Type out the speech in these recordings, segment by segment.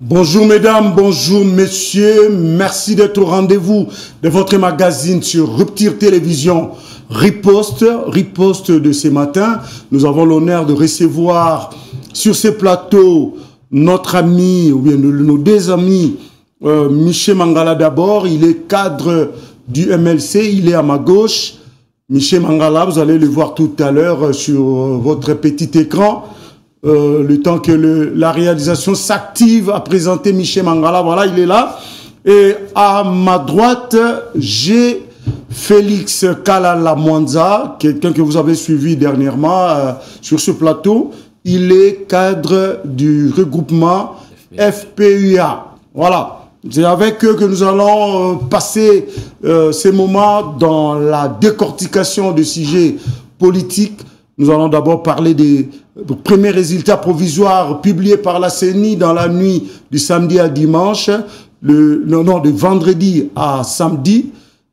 Bonjour mesdames, bonjour messieurs, merci d'être au rendez-vous de votre magazine sur Rupture Télévision Riposte de ce matin. Nous avons l'honneur de recevoir sur ce plateau notre ami, ou bien nos deux amis, Michel Mangala d'abord, il est cadre du MLC, il est à ma gauche. Michel Mangala, vous allez le voir tout à l'heure sur votre petit écran. Le temps que la réalisation s'active à présenter Michel Mangala, voilà, il est là. Et à ma droite, j'ai Félix Kalala Mwanza, quelqu'un que vous avez suivi dernièrement sur ce plateau. Il est cadre du regroupement FPUA. Voilà. C'est avec eux que nous allons passer ces moments dans la décortication de sujets politiques. Nous allons d'abord parler des premiers résultats provisoires publiés par la CENI dans la nuit du samedi à dimanche, de vendredi à samedi.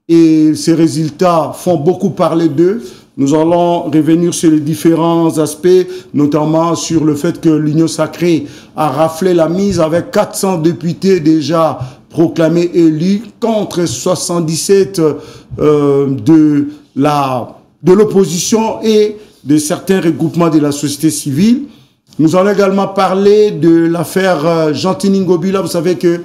Et ces résultats font beaucoup parler d'eux. Nous allons revenir sur les différents aspects, notamment sur le fait que l'Union Sacrée a raflé la mise avec 400 députés déjà proclamés élus contre 77 de l'opposition et de certains regroupements de la société civile. Nous allons également parler de l'affaire Jean-Tini Ngobila. Vous savez que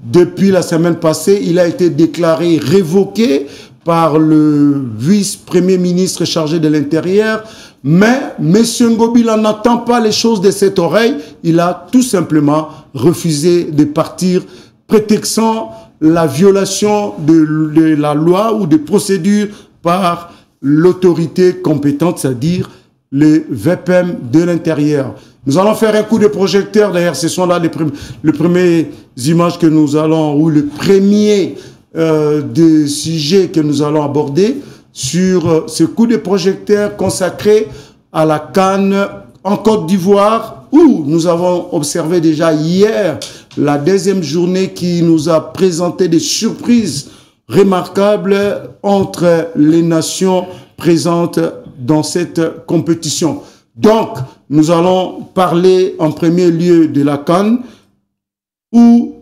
depuis la semaine passée, il a été déclaré révoqué par le vice-premier ministre chargé de l'Intérieur. Mais M. Ngobila n'attend pas les choses de cette oreille. Il a tout simplement refusé de partir, prétextant la violation de la loi ou des procédures par l'autorité compétente, c'est-à-dire les VPM de l'intérieur. Nous allons faire un coup de projecteur, d'ailleurs ce sont là les premières images que nous allons, ou le premier des sujets que nous allons aborder sur ce coup de projecteur consacré à la CAN en Côte d'Ivoire, où nous avons observé déjà hier la deuxième journée qui nous a présenté des surprises remarquable entre les nations présentes dans cette compétition. Donc, nous allons parler en premier lieu de la CAN, où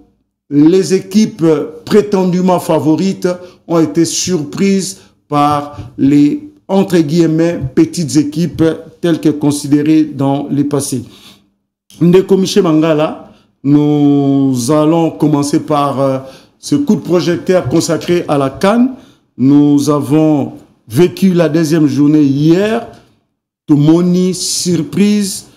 les équipes prétendument favorites ont été surprises par les, entre guillemets, petites équipes telles que considérées dans le passé. Ndeko Michel Mangala, nous allons commencer par ce coup de projecteur consacré à la CAN. Nous avons vécu la deuxième journée hier. Tout moni surprise.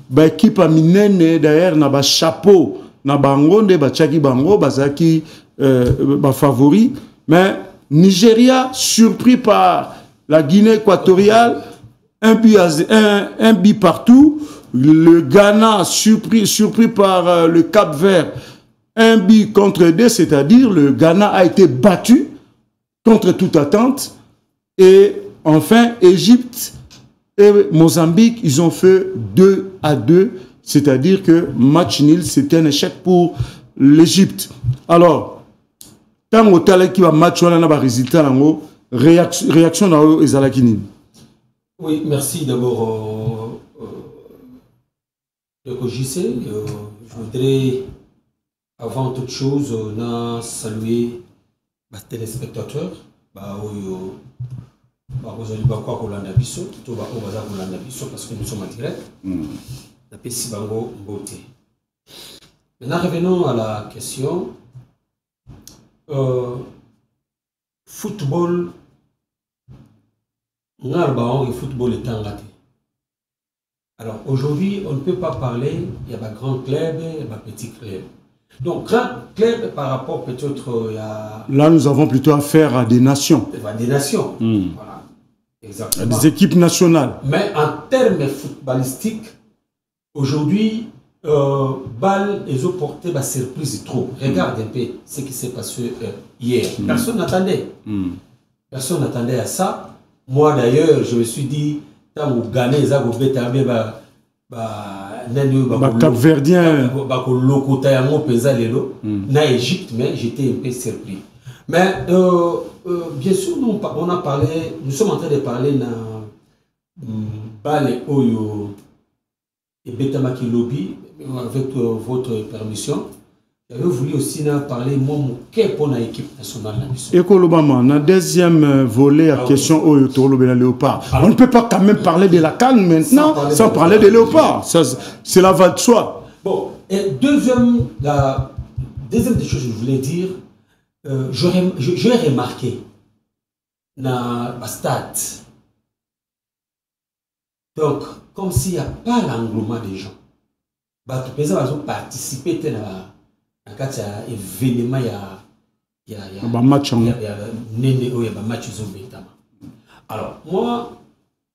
Ba équipe a minene d'ailleurs na ba chapeau na bango de ba chaki bango bazaki ba favori. Mais Nigeria surpris par la Guinée équatoriale, un but partout. Le Ghana surpris par le Cap-Vert. Un but contre deux, c'est-à-dire le Ghana a été battu contre toute attente. Et enfin, Égypte et Mozambique, ils ont fait 2-2, c'est-à-dire que match nul, c'était un échec pour l'Égypte. Alors, tant au talent qui va match, on a un résultat, réaction dans les Alakini. Oui, merci d'abord de JC. Je voudrais, avant toute chose, on a salué les téléspectateurs. Vous allez pas quoi Rolanda Bisso, tout va Rolanda Bisso parce que nous sommes en direct. Maintenant, revenons à la question. Football, le football est engagé. Alors aujourd'hui, on ne peut pas parler, il y a des grands clubs, il y a des petits clubs. Donc, grand club par rapport peut-être à... Là, nous avons plutôt affaire à des nations. À des nations, voilà. Exactement. À des équipes nationales. Mais en termes footballistiques, aujourd'hui, Bâle, ils ont porté la surprise trop. Regarde un peu ce qui s'est passé hier. Personne n'attendait. Personne n'attendait à ça. Moi d'ailleurs, je me suis dit, tant que Ghana, ils ont fait Cap-Verdien na Égypte, mais j'étais un peu surpris. Mais bien sûr, on a parlé, nous sommes en train de parler de Bale Oyo et Betamaki Lobby, avec votre permission, j'avais voulu aussi parler moi pour l'équipe nationale. Et Kolobama, dans le deuxième volet à question au Léopard, on ne peut pas quand même parler de la CAN maintenant sans parler de Léopard. C'est la va de soi. Bon, et deuxième des choses que je voulais dire, j'ai remarqué dans le stade, donc comme s'il n'y a pas l'engouement des gens, les gens ont participé à l'événement, il y a match. Alors, moi,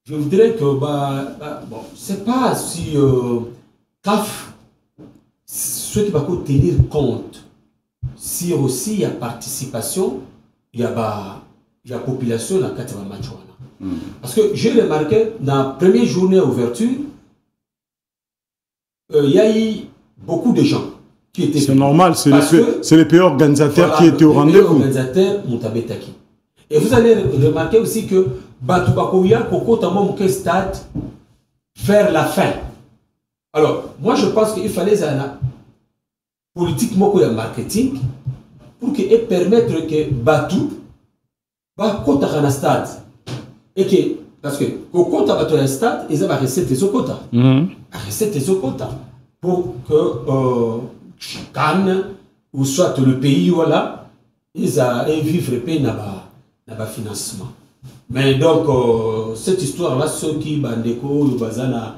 je voudrais que, bon, c'est pas si CAF, ceux qui vont tenir compte, si aussi il y a participation, il y a population dans le match. Parce que j'ai remarqué, dans la première journée d'ouverture, il y a eu beaucoup de gens. C'est normal, c'est les pays organisateurs qui étaient au rendez-vous. Les organisateurs Moutabetaki. Et vous allez remarquer aussi que Batoubakoya, Koko, Tamon, Stade, faire la fin. Alors, moi je pense qu'il fallait politiquement qu'il y a marketing pour permettre que Batou Kota un stade. Et que, parce que Koko Tabato un stade, ils ont la recette des Okota. La recette des Okota. Pour que Cannes, ou soit le pays, voilà, ils vivent dans le financement. Mais donc, cette histoire-là, ceux qui bandeko, bazana,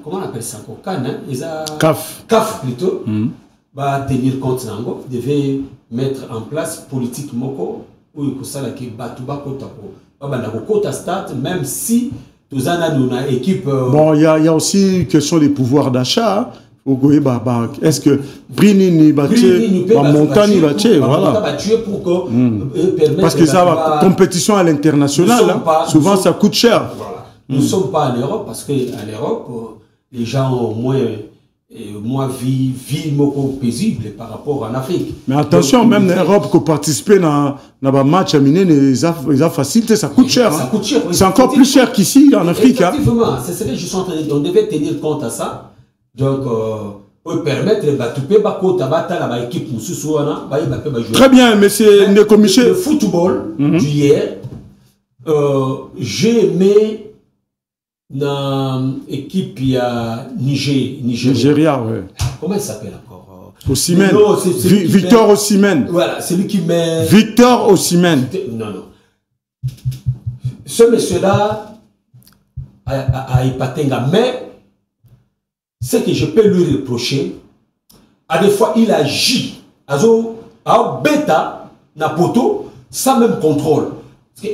comment on appelle ça encore Cannes, CAF plutôt, tenir compte nango, devait mettre en place politique moko, où il faut que Batouba Kota stade, même si tous une équipe. Bon, il y a aussi une question des pouvoirs d'achat. Est-ce que Brini montagne voilà. Parce que ça va compétition à l'international, souvent ça coûte cher. Voilà. Nous ne sommes pas en Europe parce qu'en Europe, les gens ont moins vie paisible par rapport en Afrique. Mais attention, donc, même en Europe, que participer dans un match à miner, les a facilité, ça coûte cher. Ça coûte cher. C'est encore plus cher qu'ici en Afrique. Effectivement, c'est ce que je suis en train de dire. On devait tenir compte à ça. Donc, pour permettre l'équipe très bien, monsieur Nekomiché. Le football d'hier, j'ai aimé dans l'équipe Nigeria, ouais. Comment il s'appelle encore? Osimhen. Victor Osimhen. Voilà, celui qui met. Victor Osimhen. Non. Ce monsieur-là a Ipatenga, mais ce que je peux lui reprocher, à des fois il agit à bêta, na poto, sans même contrôle.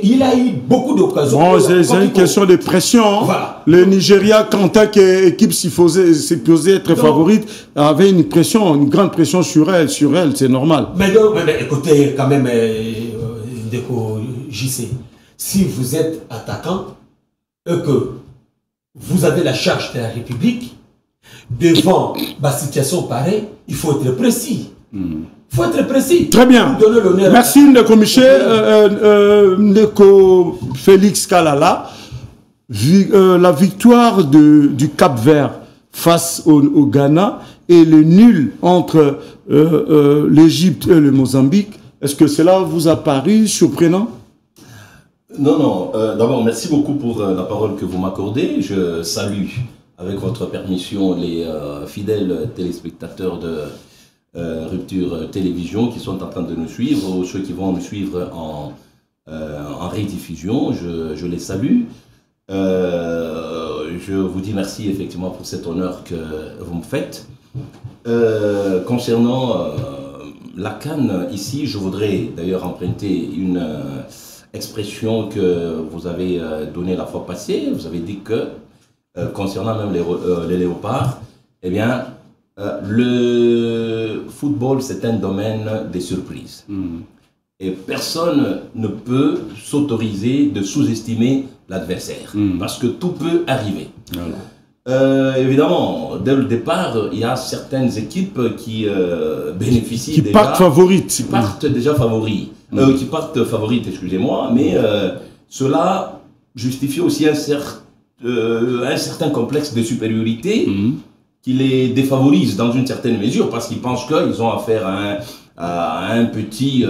Il a eu beaucoup d'occasions. Bon, c'est une question de pression. Voilà. Le Nigeria, quand tant qu'équipe supposée être favorite, avait une pression, une grande pression sur elle, c'est normal. Mais écoutez, quand même, JC, si vous êtes attaquant et que vous avez la charge de la République, devant ma situation pareille, il faut être précis. Il faut être précis. Très bien. Merci Ndeko Michel, Ndeko Félix Kalala. La victoire du Cap-Vert face au Ghana et le nul entre l'Égypte et le Mozambique, est-ce que cela vous a paru surprenant? Non. D'abord, merci beaucoup pour la parole que vous m'accordez. Je salue, avec votre permission, les fidèles téléspectateurs de Rupture Télévision qui sont en train de nous suivre, ou ceux qui vont nous suivre en rediffusion, je les salue. Je vous dis merci effectivement pour cet honneur que vous me faites. Concernant la CAN, ici, je voudrais d'ailleurs emprunter une expression que vous avez donnée la fois passée. Vous avez dit que, concernant même les léopards, eh bien, le football, c'est un domaine des surprises. Et personne ne peut s'autoriser de sous-estimer l'adversaire, parce que tout peut arriver. Évidemment, dès le départ, il y a certaines équipes qui bénéficient qui partent favorites. Qui partent déjà favoris. Qui partent favorites, excusez-moi, mais ceux-là justifie aussi un certain complexe de supériorité qui les défavorise dans une certaine mesure parce qu'ils pensent qu'ils ont affaire à un petit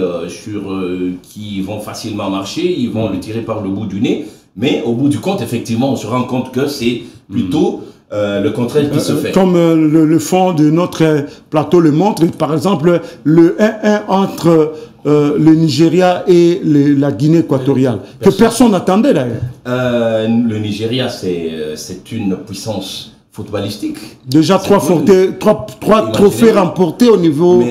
qui vont facilement marcher, ils vont le tirer par le bout du nez, mais au bout du compte, effectivement, on se rend compte que c'est plutôt le contraire qui se fait. Comme le fond de notre plateau le montre, par exemple, le 1-1 entre le Nigeria et la Guinée équatoriale, que personne n'attendait d'ailleurs. Le Nigeria, c'est une puissance footballistique. Déjà trois trophées remportés au niveau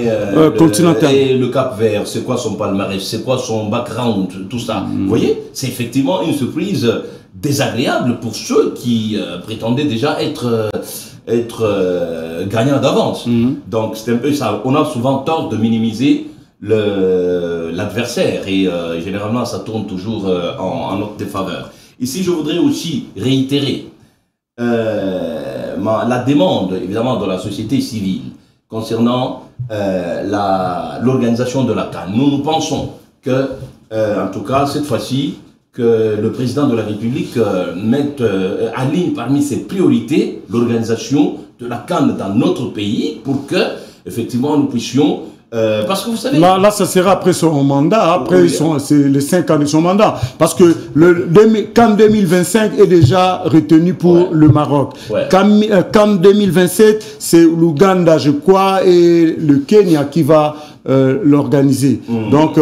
continental. Et le Cap-Vert, c'est quoi son palmarès, c'est quoi son background, tout ça. Vous voyez, c'est effectivement une surprise désagréable pour ceux qui prétendaient déjà être gagnants d'avance. Donc c'est un peu ça. On a souvent tort de minimiser l'adversaire et généralement ça tourne toujours en notre défaveur. Ici, je voudrais aussi réitérer la demande, évidemment, de la société civile concernant l'organisation de la CAN. Nous pensons que, en tout cas, cette fois-ci, que le président de la République aligne parmi ses priorités l'organisation de la CAN dans notre pays pour que, effectivement, nous puissions... parce que vous savez... Là, ça sera après son mandat, après c'est les 5 ans de son mandat. Parce que le CAN 2025 est déjà retenu pour le Maroc. CAN 2027, c'est l'Ouganda, je crois, et le Kenya qui va l'organiser. Donc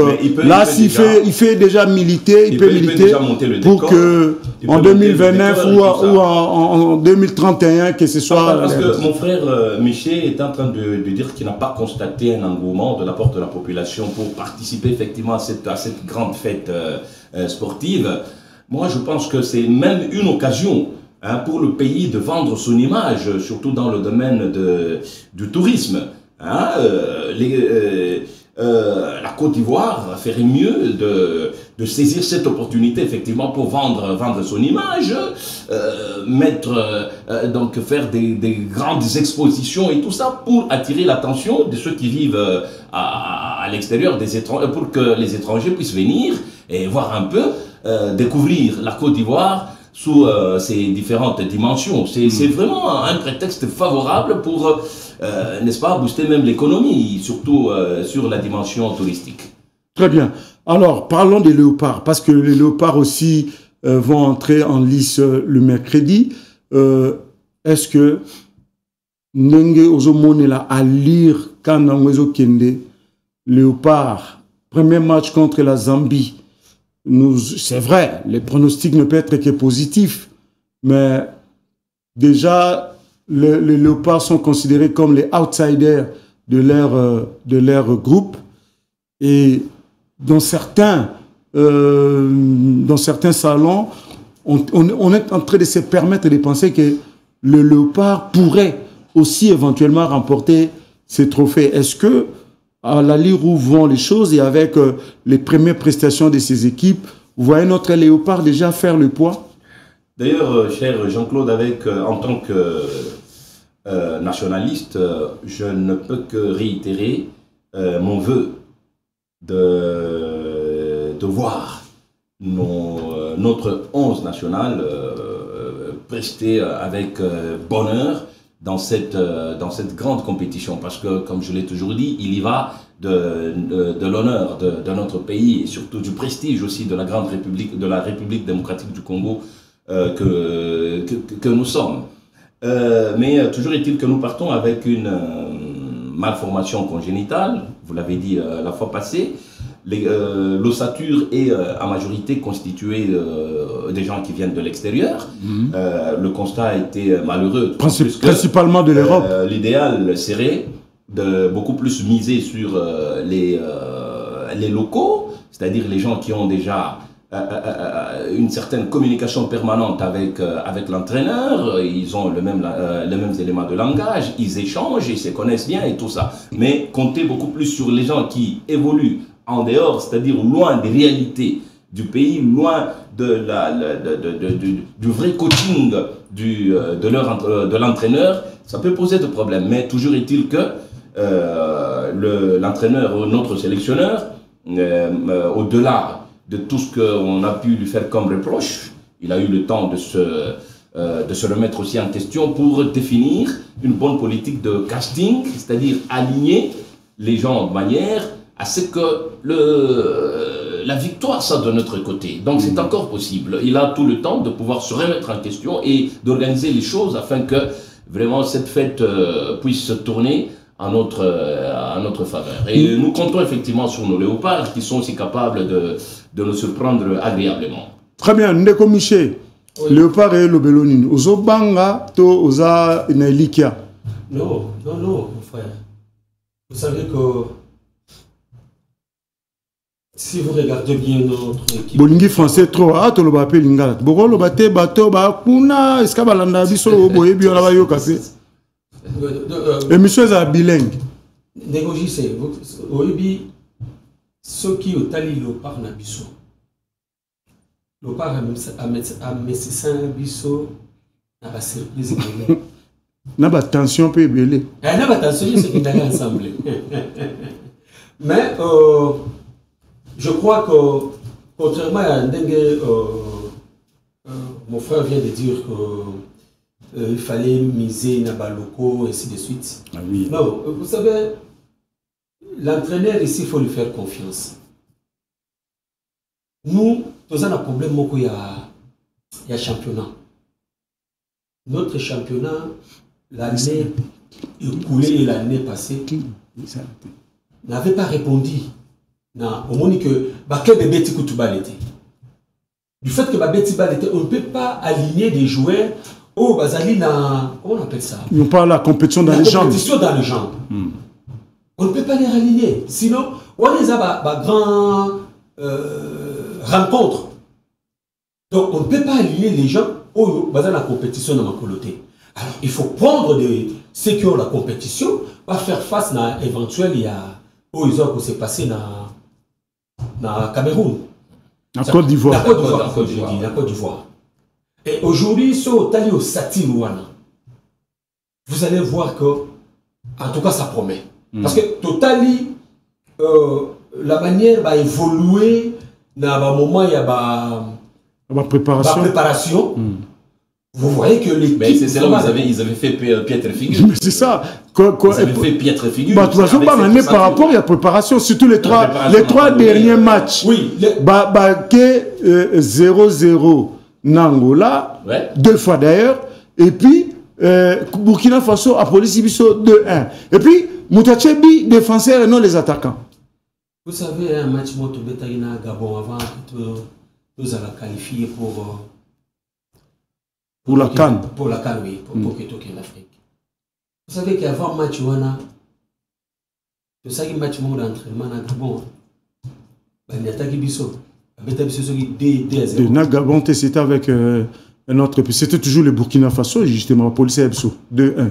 là, il fait déjà militer, il peut militer pour que en 2029 ou en 2031, que ce soit... Parce que mon frère Michel est en train de dire qu'il n'a pas constaté un engouement de la part de la population pour participer effectivement à cette grande fête sportive. Moi, je pense que c'est même une occasion pour le pays de vendre son image, surtout dans le domaine du tourisme. La Côte d'Ivoire ferait mieux de saisir cette opportunité effectivement pour vendre son image, donc faire des grandes expositions et tout ça pour attirer l'attention de ceux qui vivent à l'extérieur des étrangers, pour que les étrangers puissent venir et voir un peu, découvrir la Côte d'Ivoire sous ses différentes dimensions. C'est vraiment un prétexte favorable pour, n'est-ce pas, booster même l'économie, surtout sur la dimension touristique. Très bien. Alors, parlons des léopards, parce que les léopards aussi vont entrer en lice le mercredi. Est-ce que Nenge Ozomonela à lire Kanangwezo Kende, léopard, premier match contre la Zambie? C'est vrai, les pronostics ne peuvent être que positifs, mais déjà, les léopards sont considérés comme les outsiders de leur groupe. Et dans certains salons, on est en train de se permettre de penser que le léopard pourrait aussi éventuellement remporter ces trophées. Est-ce que, à l'allure où vont les choses et avec les premières prestations de ces équipes, vous voyez notre léopard déjà faire le poids? D'ailleurs, cher Jean-Claude, en tant que nationaliste, je ne peux que réitérer mon vœu de voir notre 11 national prester avec bonheur dans cette grande compétition, parce que, comme je l'ai toujours dit, il y va de l'honneur de notre pays et surtout du prestige aussi de la grande République, de la République démocratique du Congo que nous sommes. Mais toujours est-il que nous partons avec une malformation congénitale, vous l'avez dit la fois passée. L'ossature est en majorité constituée des gens qui viennent de l'extérieur. Le constat a été malheureux. Principalement de l'Europe. L'idéal serait de beaucoup plus miser sur les locaux, c'est-à-dire les gens qui ont déjà une certaine communication permanente avec l'entraîneur, ils ont les mêmes éléments de langage, ils échangent, ils se connaissent bien et tout ça. Mais compter beaucoup plus sur les gens qui évoluent en dehors, c'est-à-dire loin des réalités du pays, loin du vrai coaching de l'entraîneur, ça peut poser des problèmes. Mais toujours est-il que l'entraîneur, notre sélectionneur, au-delà de tout ce qu'on a pu lui faire comme reproche, il a eu le temps de se remettre aussi en question pour définir une bonne politique de casting, c'est-à-dire aligner les gens de manière à ce que la victoire soit de notre côté. Donc c'est encore possible. Il a tout le temps de pouvoir se remettre en question et d'organiser les choses afin que vraiment cette fête puisse se tourner à notre faveur. Et nous comptons effectivement sur nos léopards qui sont aussi capables de nous surprendre agréablement. Très bien, Ndeko Miché, oui. Léopard et Lobelonine. Ozo Banga, to Oza Nailikia. Non, mon frère. Vous savez que si vous regardez bien notre équipe. Bolingi français trop, ah, to loba pe lingala. Boko loba te bato ba kuna eskaba landa biso boye bi ona ba yo café. Et monsieur est bilingue. Négocier, oui, ceux qui ont tali le par na biso. Le par a messissan biso na ba surprise. Na ba tension pe belé. Na ba tension c'est qui d'aller ensemble. Mais je crois que contrairement à Ndengue, mon frère vient de dire que il fallait miser na baloko et ainsi de suite. Ah oui. Non, vous savez, l'entraîneur ici, il faut lui faire confiance. Nous, nous avons un problème, il y a championnat. Notre championnat, l'année écoulée et l'année passée, n'avait pas répondu. Au moment que Babeti Koutouba était. Du fait que Babeti Bal était, on ne peut pas aligner des joueurs au Bazali comment on appelle ça? Ils n'ont pas la compétition dans les jambes. La compétition dans les jambes. On ne peut pas les aligner. Sinon, on les a une grande rencontre. Donc, on ne peut pas aligner les gens au Bazali la compétition dans ma coloté. Alors, il faut prendre ceux qui ont la compétition, pas faire face à éventuel, il y a où ils ont s'est passé dans Cameroun. En Côte d'Ivoire. La Côte d'Ivoire. Et aujourd'hui, si vous allez au Satirouana, vous allez voir que, en tout cas, ça promet. Parce que Totali, la manière va évoluer, dans un moment, il y a la préparation. Vous voyez que l'équipe... C'est là où ils avaient fait piètre figure. C'est ça. Ils avaient fait piètre figure. Bah, de toute façon, par rapport à la préparation, surtout les trois derniers matchs. Oui. 0-0 Nangola, ouais. 2 fois d'ailleurs. Et puis, Burkina Faso a Police Bisso 2-1. Et puis, Moutachebi, défenseur et non les attaquants. Vous savez, un match Motobetaïna Gabon avant que nous allons qualifier pour la CAN. Pour la CAN, oui, pour que en Afrique. Vous savez qu'avant le match, le cinquième match d'entraînement à Gabon, il y a Taki Bisso. Gabon, c'était avec un autre. C'était toujours le Burkina Faso, justement, la police Bisso 2-1.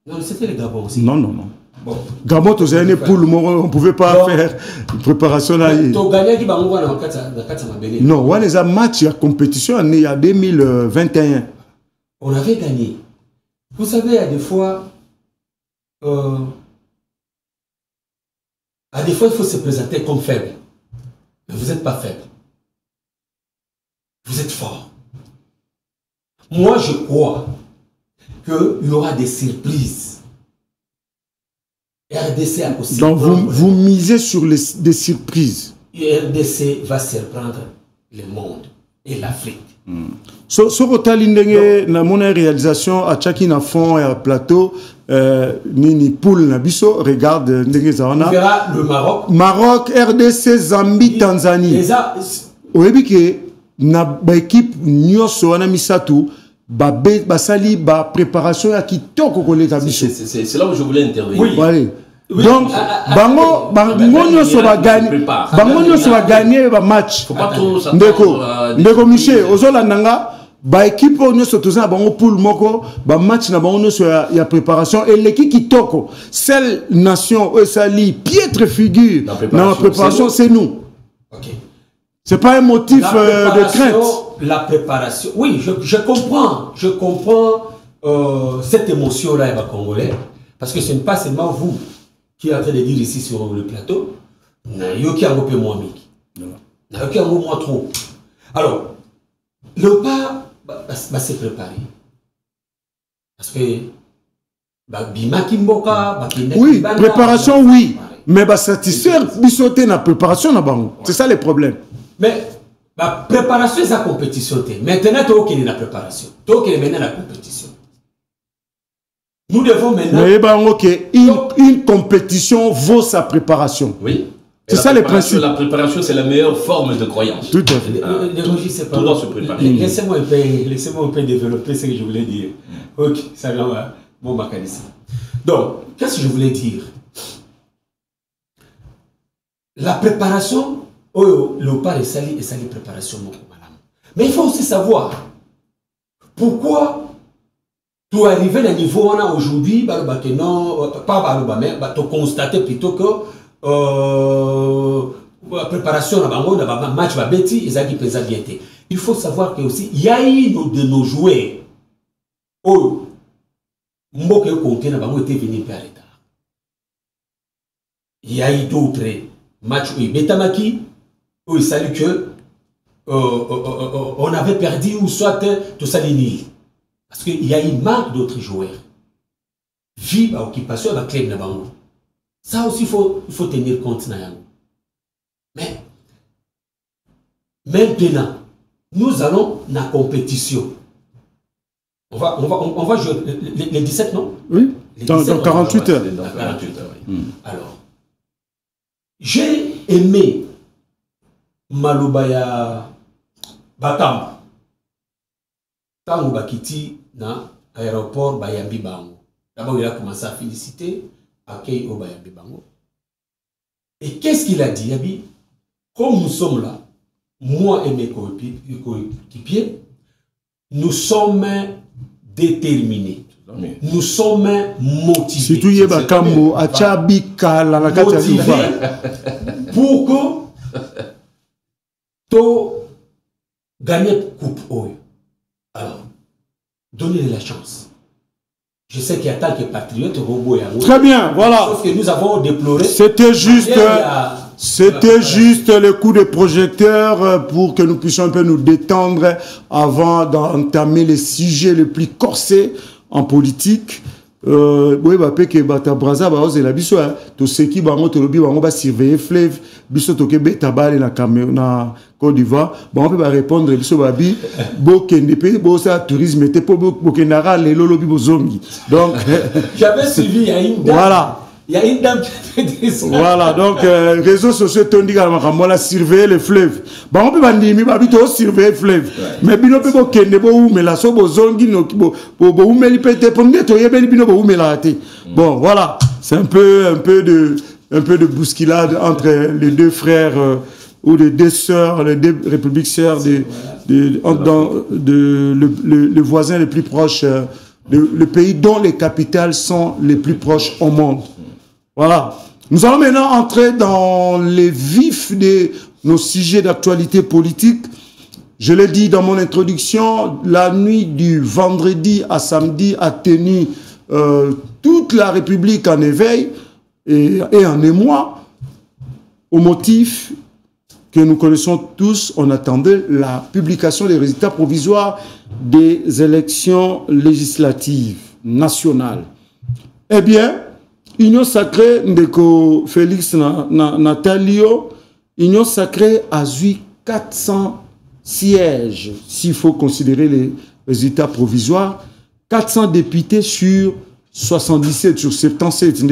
Non, c'était le Gabon aussi. Non. Bon. Gabon, tu as pour le moment, on ne pouvait pas faire une préparation là. Non, on a un match, il y a compétition, il y a 2021. On avait gagné. Vous savez, il y a des fois, il faut se présenter comme faible. Mais vous n'êtes pas faible. Vous êtes fort. Moi, je crois qu'il y aura des surprises. RDC a aussi. Donc, vous misez sur des surprises. RDC va surprendre le monde et l'Afrique. Sur na mon réalisation à chacun fond et à plateau nini poule na biso regarde ndenge zawana. On verra le Maroc, RDC, Zambie, Tanzanie. Oyebi ke na ba équipe nyoso wana misatu basali ba préparation ya kitoko koleta biso. C'est là où je voulais intervenir. Oui. Oui. Donc, bango nyonso va gagner le match. Faut pas trop Ndeko Miché, ozola nanga ba équipe nyonso toza bango poule moko ba match na bango nyonso ya préparation et l'équipe kitoko, celle nation sali piètre figure dans la préparation, c'est nous. OK. C'est pas un motif de crainte. La préparation. Oui, je comprends cette émotion là les Congolais parce que ce n'est pas seulement vous qui est en train de dire ici sur le plateau, il y a un peu moins trop. Alors, le pas va se préparer. Parce que Bima Kimboka, oui, préparation, oui. Mais va satisfaire, bisoter la préparation, c'est ça le problème. Mais la préparation, c'est la compétition. Maintenant, tu as la préparation. Tu as maintenant la compétition. Nous devons maintenant... Mais une compétition vaut sa préparation. Oui. C'est ça le principe. La préparation, c'est la meilleure forme de croyance. Tout à fait. Tout doit se préparer. Laissez-moi un peu développer ce que je voulais dire. Ok, ça va. Bon, mécanisme. Donc, qu'est-ce que je voulais dire? La préparation, le pas est sali préparation. Mais il faut aussi savoir pourquoi tu arrives à un niveau où on a aujourd'hui, tu constater plutôt que la préparation, le match va bêter, ils ont dit. Il faut savoir que aussi, il y a eu de nos joueurs, Mboke Conté n'a pas été venu par retard. Il y a eu d'autres matchs où Betamaki, où il s'agit que on avait perdu ou soit tout ça les parce qu'il y a eu manque d'autres joueurs. Vie à occupation avec club Nabango. Ça aussi il faut tenir compte. Mais maintenant, nous allons dans la compétition. On va jouer les 17, non? Oui, dans 48 heures. Dans 48 heures, oui. Alors, j'ai aimé Malobaya Batam. Quand on Bakiti dans l'aéroport Bayambi Bango. D'abord, il a commencé à féliciter accueil au Bayambi Bango. Et qu'est-ce qu'il a dit? Il a dit, comme nous sommes là, moi et mes coéquipiers, nous sommes déterminés. Nous sommes motivés. Surtout, il y a pour que tu gagnes coupe. Alors, donnez la chance. Je sais qu'il y a tant que patriotes, robots et très bien, voilà. Sauf que nous avons déploré. C'était juste le coup de projecteur pour que nous puissions un peu nous détendre avant d'entamer les sujets les plus corsés en politique. Oui, bah, que Bata Braza, bah, c'est la biso, tout ce qui va surveiller fleuve, biso toke betabale na Cameroun, na Côte d'Ivoire, bah, on peut répondre, biso babi, bo kendepe, bo ça tourisme, était pour bo kenara, les lolobi bo zongi. Donc, j'avais suivi, il y a une dame. Voilà. Il y a une dame qui fait des ça. Voilà, donc, réseaux sociaux, on dit qu'on a surveillé les fleuves. Bah, on peut pas dire, mais on surveiller les fleuves. Mais bien, on peut pas kende bo mais la so bo zongi, bo mais il peut être pour nous, il y a bien bino bo mais la raté. Bon, voilà, c'est un peu de bousculade entre les deux frères ou les deux sœurs, les deux républiques sœurs le voisin le plus proche, le pays dont les capitales sont les plus proches au monde. Voilà. Nous allons maintenant entrer dans les vifs de nos sujets d'actualité politique. Je l'ai dit dans mon introduction, la nuit du vendredi à samedi a tenu toute la République en éveil et en émoi au motif que nous connaissons tous. On attendait la publication des résultats provisoires des élections législatives nationales. Eh bien, Union Sacrée Ndeko Félix Natalio, Union Sacrée a eu 400 sièges, s'il faut considérer les résultats provisoires, 400 députés sur 77, sur 77,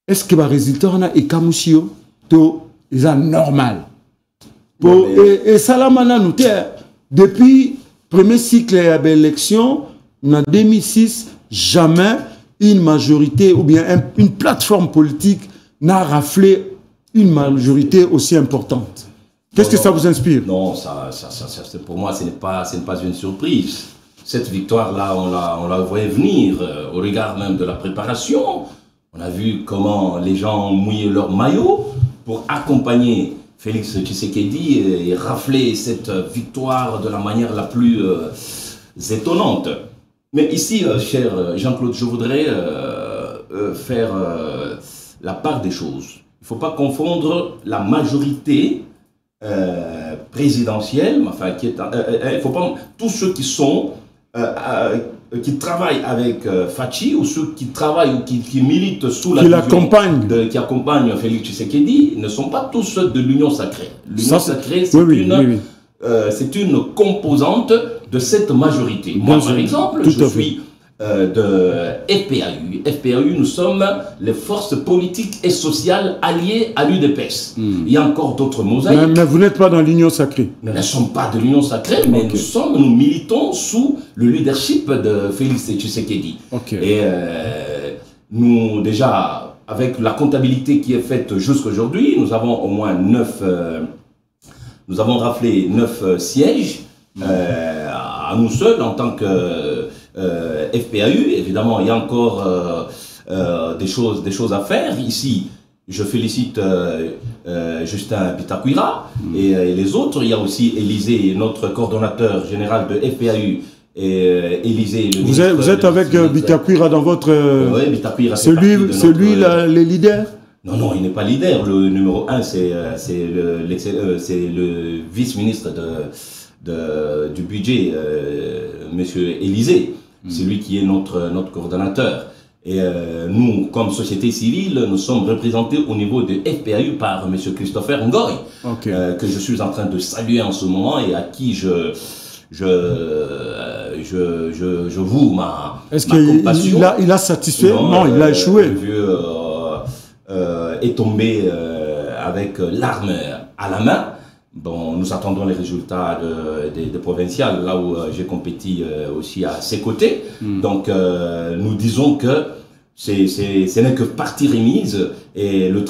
est-ce que le résultat est Kamushio? C'est normal. Et ça, là, depuis le premier cycle de l'élection, en 2006, jamais une majorité ou bien une plateforme politique n'a raflé une majorité aussi importante. Qu'est-ce que ça vous inspire? Non, pour moi, ce n'est pas une surprise. Cette victoire-là, on la voyait venir au regard même de la préparation. On a vu comment les gens mouillaient leur maillot pour accompagner Félix Tshisekedi et rafler cette victoire de la manière la plus étonnante. Mais ici, cher Jean-Claude, je voudrais faire la part des choses. Il ne faut pas confondre la majorité présidentielle, enfin, il faut pas tous ceux qui sont qui travaillent avec Fachi ou ceux qui travaillent ou qui militent sous la vision qui accompagnent Félix Tshisekedi ne sont pas tous ceux de l'Union sacrée. L'Union sacrée, c'est une composante de cette majorité. Moi, par exemple, je suis de FPAU. FPAU, nous sommes les forces politiques et sociales alliées à l'UDPS. Il y a encore d'autres mosaïques. Mais vous n'êtes pas dans l'Union sacrée. Nous ne sommes pas de l'Union sacrée, mais nous militons sous le leadership de Félix Tshisekedi. Et nous, déjà, avec la comptabilité qui est faite jusqu'à aujourd'hui, nous avons au moins 9... nous avons raflé 9 sièges à nous seuls en tant que FPAU. Évidemment, il y a encore des choses à faire. Ici, je félicite Justin Bitakwira et les autres. Il y a aussi Élisée, notre coordonnateur général de FPAU. Et Élisée, vous êtes avec Bitakwira dans votre... Oui, Bitakwira. C'est lui les leaders? Non, il n'est pas leader. Le numéro 1, c'est le vice-ministre du budget, monsieur Élisée. C'est lui qui est notre coordonnateur. Et nous, comme société civile, nous sommes représentés au niveau de FPAU par monsieur Christopher Ngoy, que je suis en train de saluer en ce moment et à qui je voue ma compassion. Il a satisfait? Non, il a échoué. Le vieux est tombé avec l'arme à la main. Bon, nous attendons les résultats des provinciales, là où j'ai compéti aussi à ses côtés. Donc, nous disons que ce n'est que partie remise et le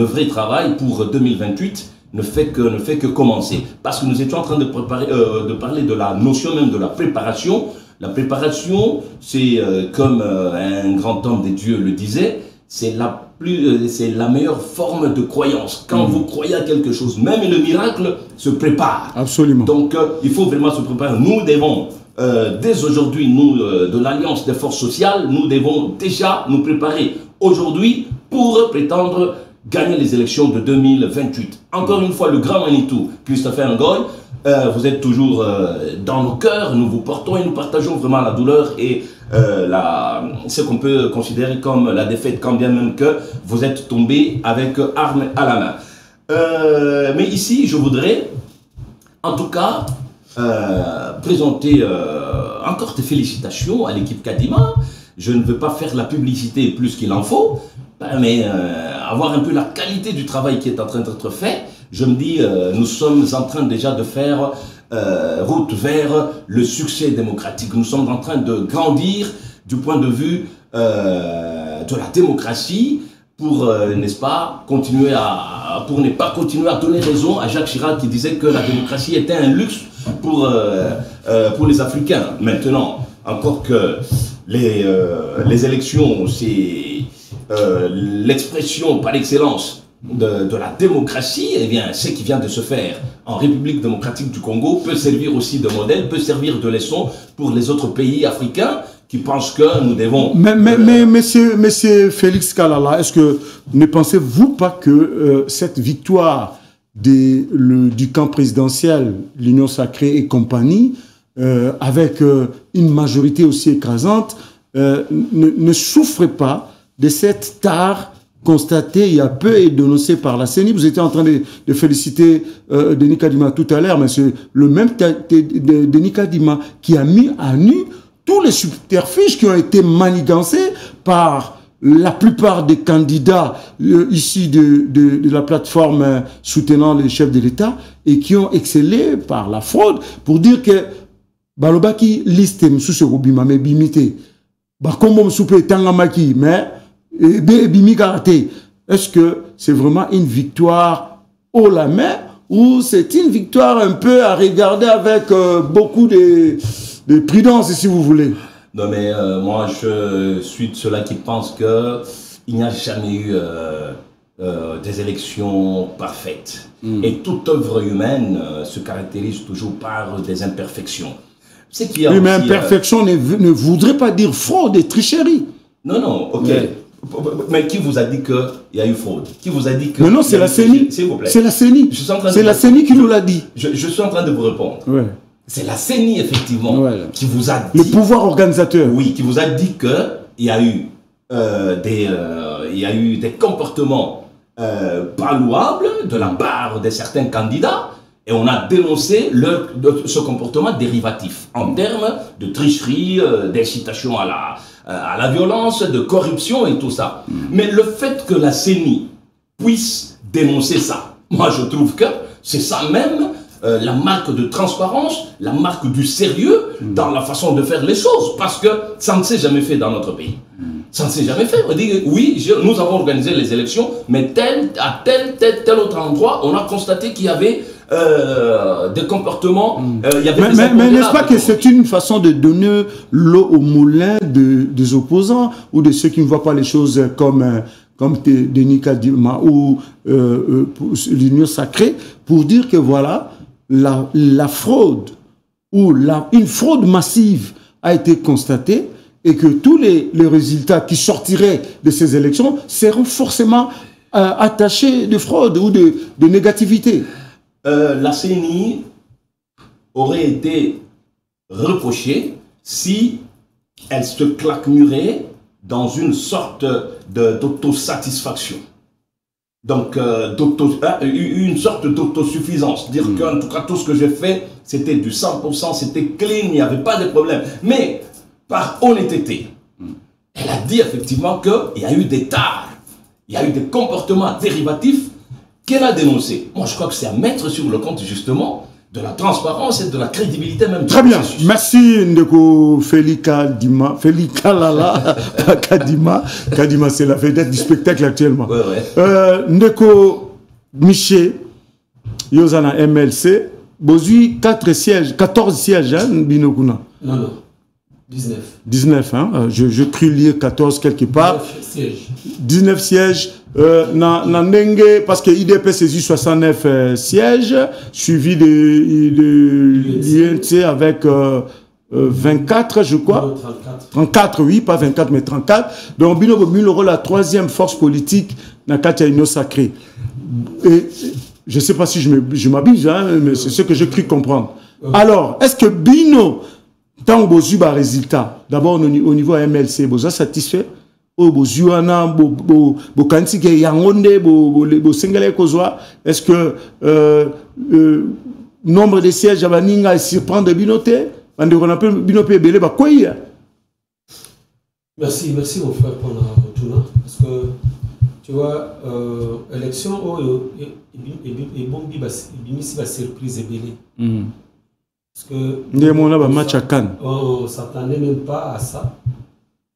vrai travail pour 2028 ne fait que commencer. Parce que nous étions en train de parler de la notion même de la préparation. La préparation, c'est comme un grand homme des dieux le disait, c'est la meilleure forme de croyance. Quand vous croyez à quelque chose, même le miracle se prépare. Absolument. Donc, il faut vraiment se préparer. Nous devons, dès aujourd'hui, nous, de l'Alliance des forces sociales, nous devons déjà nous préparer aujourd'hui pour prétendre gagner les élections de 2028. Encore une fois, le grand Manitou, Christopher Ngoy, vous êtes toujours dans nos cœurs, nous vous portons et nous partageons vraiment la douleur et ce qu'on peut considérer comme la défaite, quand bien même que vous êtes tombé avec armes à la main. Mais ici, je voudrais, en tout cas, présenter encore des félicitations à l'équipe Kadima. Je ne veux pas faire la publicité plus qu'il en faut, mais avoir un peu la qualité du travail qui est en train d'être fait. Je me dis, nous sommes en train déjà de faire route vers le succès démocratique. Nous sommes en train de grandir du point de vue de la démocratie pour, n'est-ce pas, pour ne pas continuer à donner raison à Jacques Chirac qui disait que la démocratie était un luxe pour les Africains. Maintenant, encore que les élections, c'est l'expression par excellence de la démocratie, eh bien, ce qui vient de se faire en République démocratique du Congo peut servir aussi de modèle, peut servir de leçon pour les autres pays africains qui pensent que nous devons... Mais monsieur Félix Kalala, est-ce que ne pensez-vous pas que cette victoire du camp présidentiel, l'Union sacrée et compagnie, avec une majorité aussi écrasante, ne souffre pas de cette tare constatée il y a peu et dénoncée par la CENI? Vous étiez en train de féliciter Denis Kadima tout à l'heure, mais c'est le même Denis Kadima qui a mis à nu tous les subterfuges qui ont été manigancés par la plupart des candidats ici de la plateforme soutenant les chefs de l'État et qui ont excellé par la fraude pour dire que Balobaki liste Moussou Robima mais bimité. Bakombo Moussoupe Tangamaki mais est-ce que c'est vraiment une victoire haut la main ou c'est une victoire un peu à regarder avec beaucoup de prudence, si vous voulez? Non, mais moi, je suis de ceux-là qui pensent qu'il n'y a jamais eu des élections parfaites. Et toute œuvre humaine se caractérise toujours par des imperfections. Oui, mais imperfection ne voudrait pas dire fraude et tricherie. Non, ok. Mais qui vous a dit qu'il y a eu fraude? Qui vous a dit que... Mais non, c'est la CENI. S'il vous plaît. C'est la CENI. C'est la CENI qui nous l'a dit. Je suis en train de vous répondre. Ouais. C'est la CENI, effectivement, qui vous a dit... Le pouvoir organisateur. Oui, qui vous a dit qu'il y a eu des comportements pas louables de la part de certains candidats, et on a dénoncé ce comportement dérivatif en termes de tricherie, d'incitation à la violence, de corruption et tout ça. Mais le fait que la CENI puisse dénoncer ça, moi je trouve que c'est ça même la marque de transparence, la marque du sérieux dans la façon de faire les choses, parce que ça ne s'est jamais fait dans notre pays. Ça ne s'est jamais fait. On dit oui, nous avons organisé les élections, mais à tel autre endroit, on a constaté qu'il y avait des comportements. Mais n'est-ce pas que c'est une façon de donner l'eau au moulin des opposants ou de ceux qui ne voient pas les choses comme Denis Kadima ou l'Union Sacrée, pour dire que voilà, la fraude ou une fraude massive a été constatée et que tous les résultats qui sortiraient de ces élections seront forcément attachés de fraude ou de négativité. La CENI aurait été reprochée si elle se claquemurait dans une sorte d'autosatisfaction. Donc, une sorte d'autosuffisance. Dire qu'en tout cas, tout ce que j'ai fait, c'était du 100%, c'était clean, il n'y avait pas de problème. Mais, par honnêteté, elle a dit effectivement qu'il y a eu des tares, il y a eu des comportements dérivatifs qu'elle a dénoncés. Moi, je crois que c'est à mettre sur le compte, justement, de la transparence et de la crédibilité même. Très bien. Merci, Ndeko Felika Dima. Felika Lala, pas Kadima. Kadima, c'est la vedette du spectacle actuellement. Ndeko Miché, Yozana MLC, Bozui 14 sièges, hein, Binokuna. Non. 19. 19, hein. Je cru lire 14 quelque part. 19 sièges. Parce que IDP saisit 69 sièges, suivi de l'INC avec 24, je crois. 34, oui, pas 24, mais 34. Donc, Bino aura la troisième force politique dans Katia Union Sacrée. Et je ne sais pas si je m'abuse, hein, mais c'est ce que j'ai cru comprendre. Alors, est-ce que Bino, tant que vous avez résultat, d'abord au niveau MLC, vous êtes satisfait? Est-ce que nombre de sièges à Baninga surprend de Binoté? Merci mon frère pour la retour. Parce que tu vois, élection, et bon, il va surprise et belé. Parce que on ne s'attendait même pas à ça.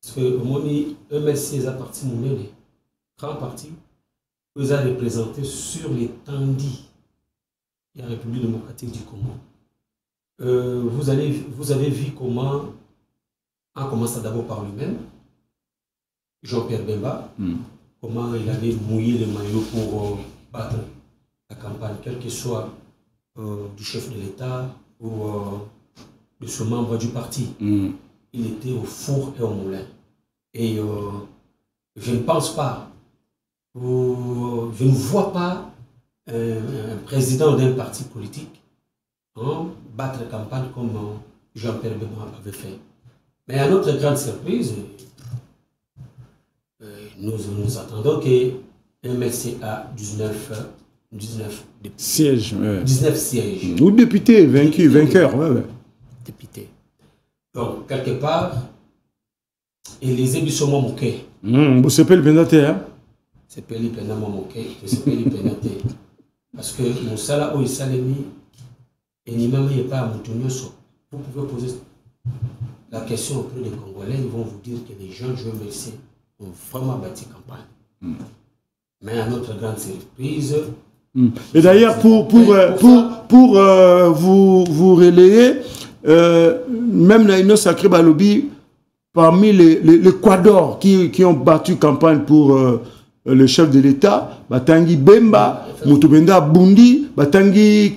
Parce que MLC a parti de grand parti, vous a représenté sur les tandis de la République démocratique du Congo. Vous avez vu comment, en commençant d'abord par lui-même, Jean-Pierre Bemba, comment il avait mouillé le maillot pour battre la campagne, quel que soit du chef de l'État ou de ce membre du parti. Il était au four et au moulin. Et je ne pense pas, je ne vois pas un président d'un parti politique battre la campagne comme Jean-Pierre Bemba avait fait. Mais à notre grande surprise, nous attendons que MLC a 19 sièges. 19 sièges. Ou députés, vainqueurs. Députés. Donc, quelque part, et les ébissements moqués. Vous savez le pénaté, hein? C'est pas le pénaté moqué, c'est pas le pénaté. Parce que mon salaire, il salemi, et ni même il n'est pas à Moutounioso. Vous pouvez poser la question auprès des Congolais, ils vont vous dire que les gens, je me sais, ont vraiment bâti campagne. Mais à notre grande surprise. Et d'ailleurs, pour vous relayer, même dans une sacrée balobi, parmi les quadors qui ont battu campagne pour le chef de l'État, Batangi Bemba, Moutubenda Bundi, Batangi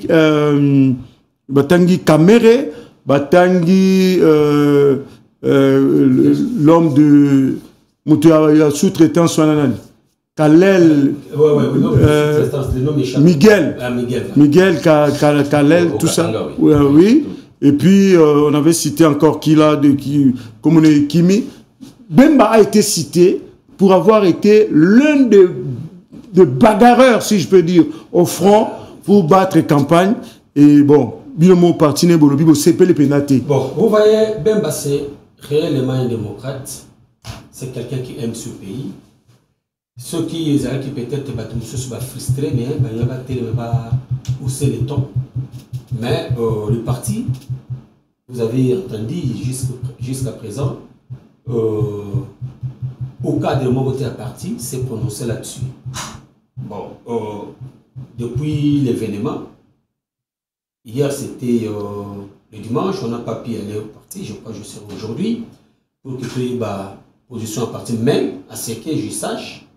Kamere, Batangi l'homme sous-traitant Kalel, Miguel, Kalel, tout ça. Oui. Et puis, on avait cité encore comme on est Kimi. Bemba a été cité pour avoir été l'un des bagarreurs, si je peux dire, au front pour battre campagne. Et bon, Bilomo Partine Bolobibo, c'est les pénalités. Bon, vous voyez, Bemba, c'est réellement un démocrate. C'est quelqu'un qui aime ce pays. Ceux qui peut-être sont frustrés, mais il n'y a pas pousser les tons. Mais le parti, vous avez entendu jusqu'à présent, au cas de mon côté à parti, s'est prononcé là-dessus. Bon, depuis l'événement, hier c'était le dimanche, on n'a pas pu aller au parti, je crois que je serai aujourd'hui, pour que tu aies position à parti, même à ce que je sache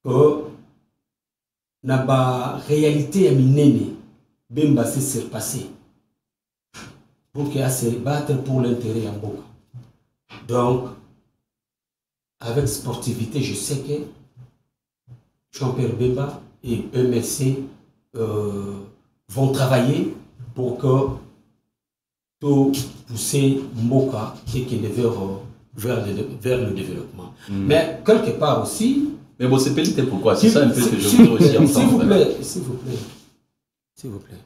que la réalité est minée, Bemba s'est surpassé pour qu'il se battre pour l'intérêt en Boka. Donc, avec sportivité, je sais que Jean-Pierre Bemba et EMC vont travailler pour que tout pousser Mboka et qu'il vers le développement. Mais quelque part aussi... Mais bon, c'est pénalité pourquoi? C'est ça un peu que je voudrais aussi entendre. S'il vous plaît.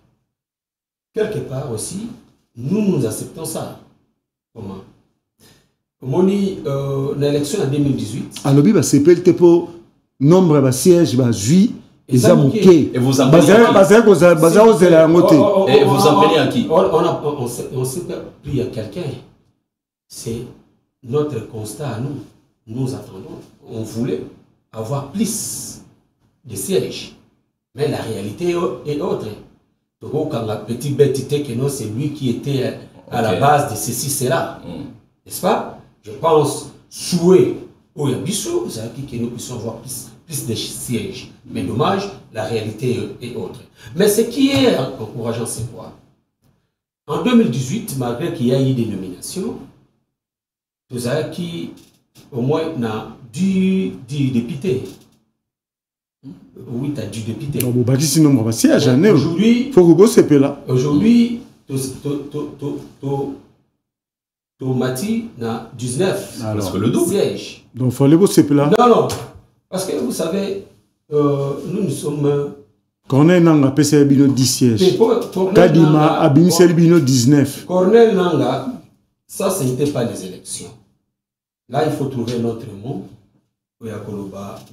Quelque part aussi, nous acceptons ça. Comment? L'élection en 2018... Alors, c'est pénalité pour nombre de sièges, et vous en prenez à qui? On s'est pris à quelqu'un. C'est notre constat à nous. Nous attendons. On voulait avoir plus de sièges. Mais la réalité est autre. Quand la petite bête que non, c'est lui qui était à la base de ceci, cela. N'est-ce pas? Je pense souhait au Yabiso, c'est-à-dire que nous puissions avoir plus de sièges. Mais dommage, la réalité est autre. Mais ce qui est encourageant, c'est quoi? En 2018, malgré qu'il y a eu des nominations, vous avez qui au moins n'a 10 députés. Oui, tu as 10 députés. Aujourd'hui, aujourd'hui, Tomati n'a 19 sièges. Donc, il faut aller au CPLA. Non. Parce que vous savez, nous sommes... Cornel Nanga, PCA Bino 10 sièges. Kadima, Abimsel Bino 19. Cornel Nanga, ça, ce n'était pas des élections. Là, il faut trouver un autre mot. Il y a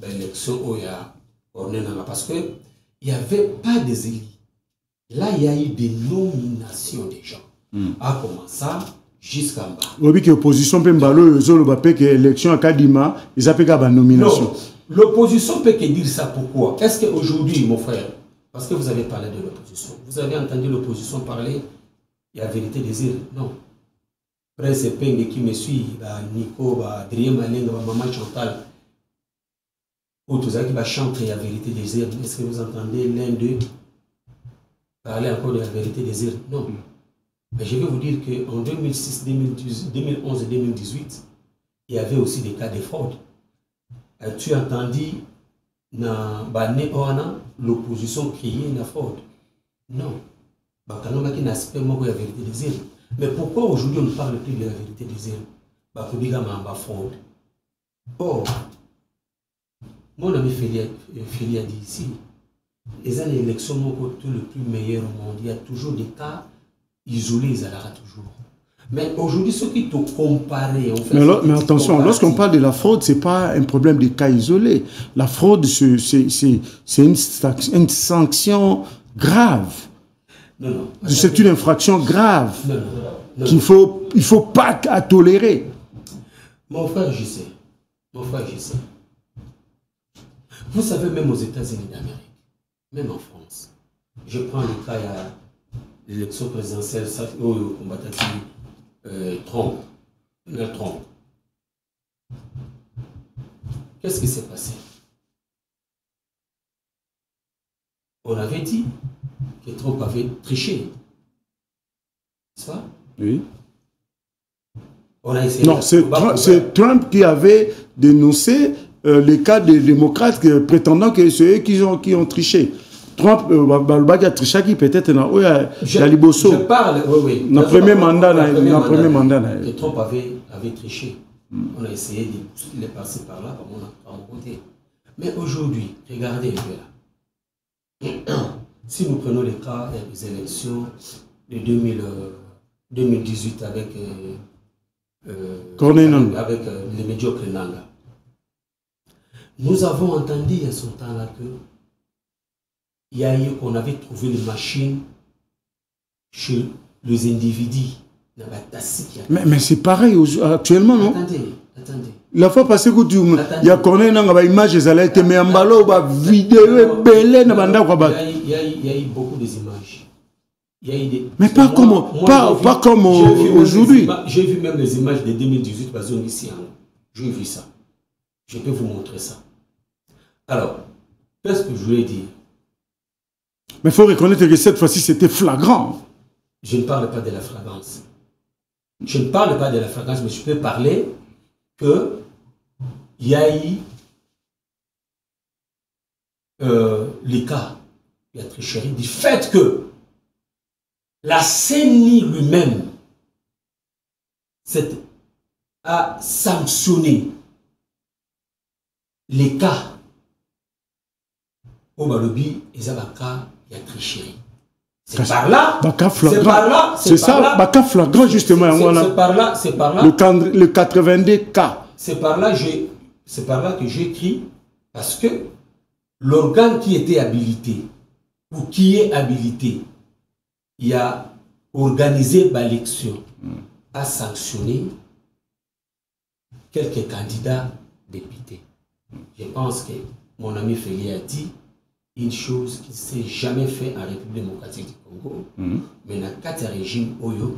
l'élection, il y a Cornel Nanga. Parce qu'il n'y avait pas des élus. Là, il y a eu des nominations des gens. À commencer jusqu'à bas. Oui, que l'opposition peut me que l'élection à Kadima, ils appellent la nomination. Non, l'opposition peut que dire ça. Pourquoi? Est-ce qu'aujourd'hui, mon frère, parce que vous avez parlé de l'opposition, vous avez entendu l'opposition parler, il y a vérité des îles? Non. Prince Peng qui me suit, Nico, Adrien Malenga, Maman Chantal, ou tout ça qui va chanter, il y a vérité des îles. Est-ce que vous entendez l'un d'eux parler encore de la vérité des îles? Non. Mais je vais vous dire qu'en 2006, 2011 et 2018, il y avait aussi des cas de fraude. Tu as entendu l'opposition crier la fraude? Non. Il y a un aspect de la vérité des îles. Mais pourquoi aujourd'hui on ne parle plus de la vérité des îles? Il y a une fraude. Or, mon ami Feli a dit ici, les élections sont le plus meilleur au monde. Il y a toujours des cas isolés, ils allaient toujours. Mais aujourd'hui, ceux qui te comparent... Mais attention, lorsqu'on parle de la fraude, ce n'est pas un problème de cas isolés. La fraude, c'est une sanction grave. Non. C'est une infraction grave qu'il ne faut pas tolérer. Mon frère, je sais. Vous savez, même aux États-Unis d'Amérique, même en France, je prends le cas de l'élection présidentielle au combattant Trump. Qu'est-ce qui s'est passé? On avait dit que Trump avait triché. C'est ça? Oui. On a essayé. Non, c'est Trump qui avait dénoncé les cas des démocrates prétendant que c'est eux qui ont triché. Trump a triché qui peut-être dans la Liboso. Je parle, oui. Dans le premier mandat. Que Trump avait triché. On a essayé de les passer par là, par mon côté. Mais aujourd'hui, regardez un peu là. Si nous prenons les cas des élections de 2018 avec les médiocres Nanga, nous avons entendu à ce temps-là que il y a eu qu'on avait trouvé une machine chez les individus. Mais c'est pareil actuellement, non? Attendez. La fois passée, il y a qu'on a image, ils allaient être mis en ballon, vidéo, belé, il y a eu beaucoup d'images. Mais pas comme aujourd'hui. J'ai vu même les images de 2018 basées ici. J'ai vu ça. Je peux vous montrer ça. Alors, qu'est-ce que je voulais dire? Mais il faut reconnaître que cette fois-ci, c'était flagrant. Je ne parle pas de la flagrance. Je ne parle pas de la flagrance, mais je peux parler que il y a eu les cas de la tricherie du fait que la CENI lui-même a sanctionné les cas au Balobi et Zabaka, il y a tricherie. C'est par là. C'est ça, Baka flagrant justement. C'est par là. Le 82 cas. C'est par là que j'écris parce que l'organe qui était habilité ou qui est habilité, il a organisé l'élection, a sanctionné quelques candidats députés. Je pense que mon ami Félix a dit une chose qui ne s'est jamais fait en République démocratique du Congo, mais dans 4 régimes Oyo,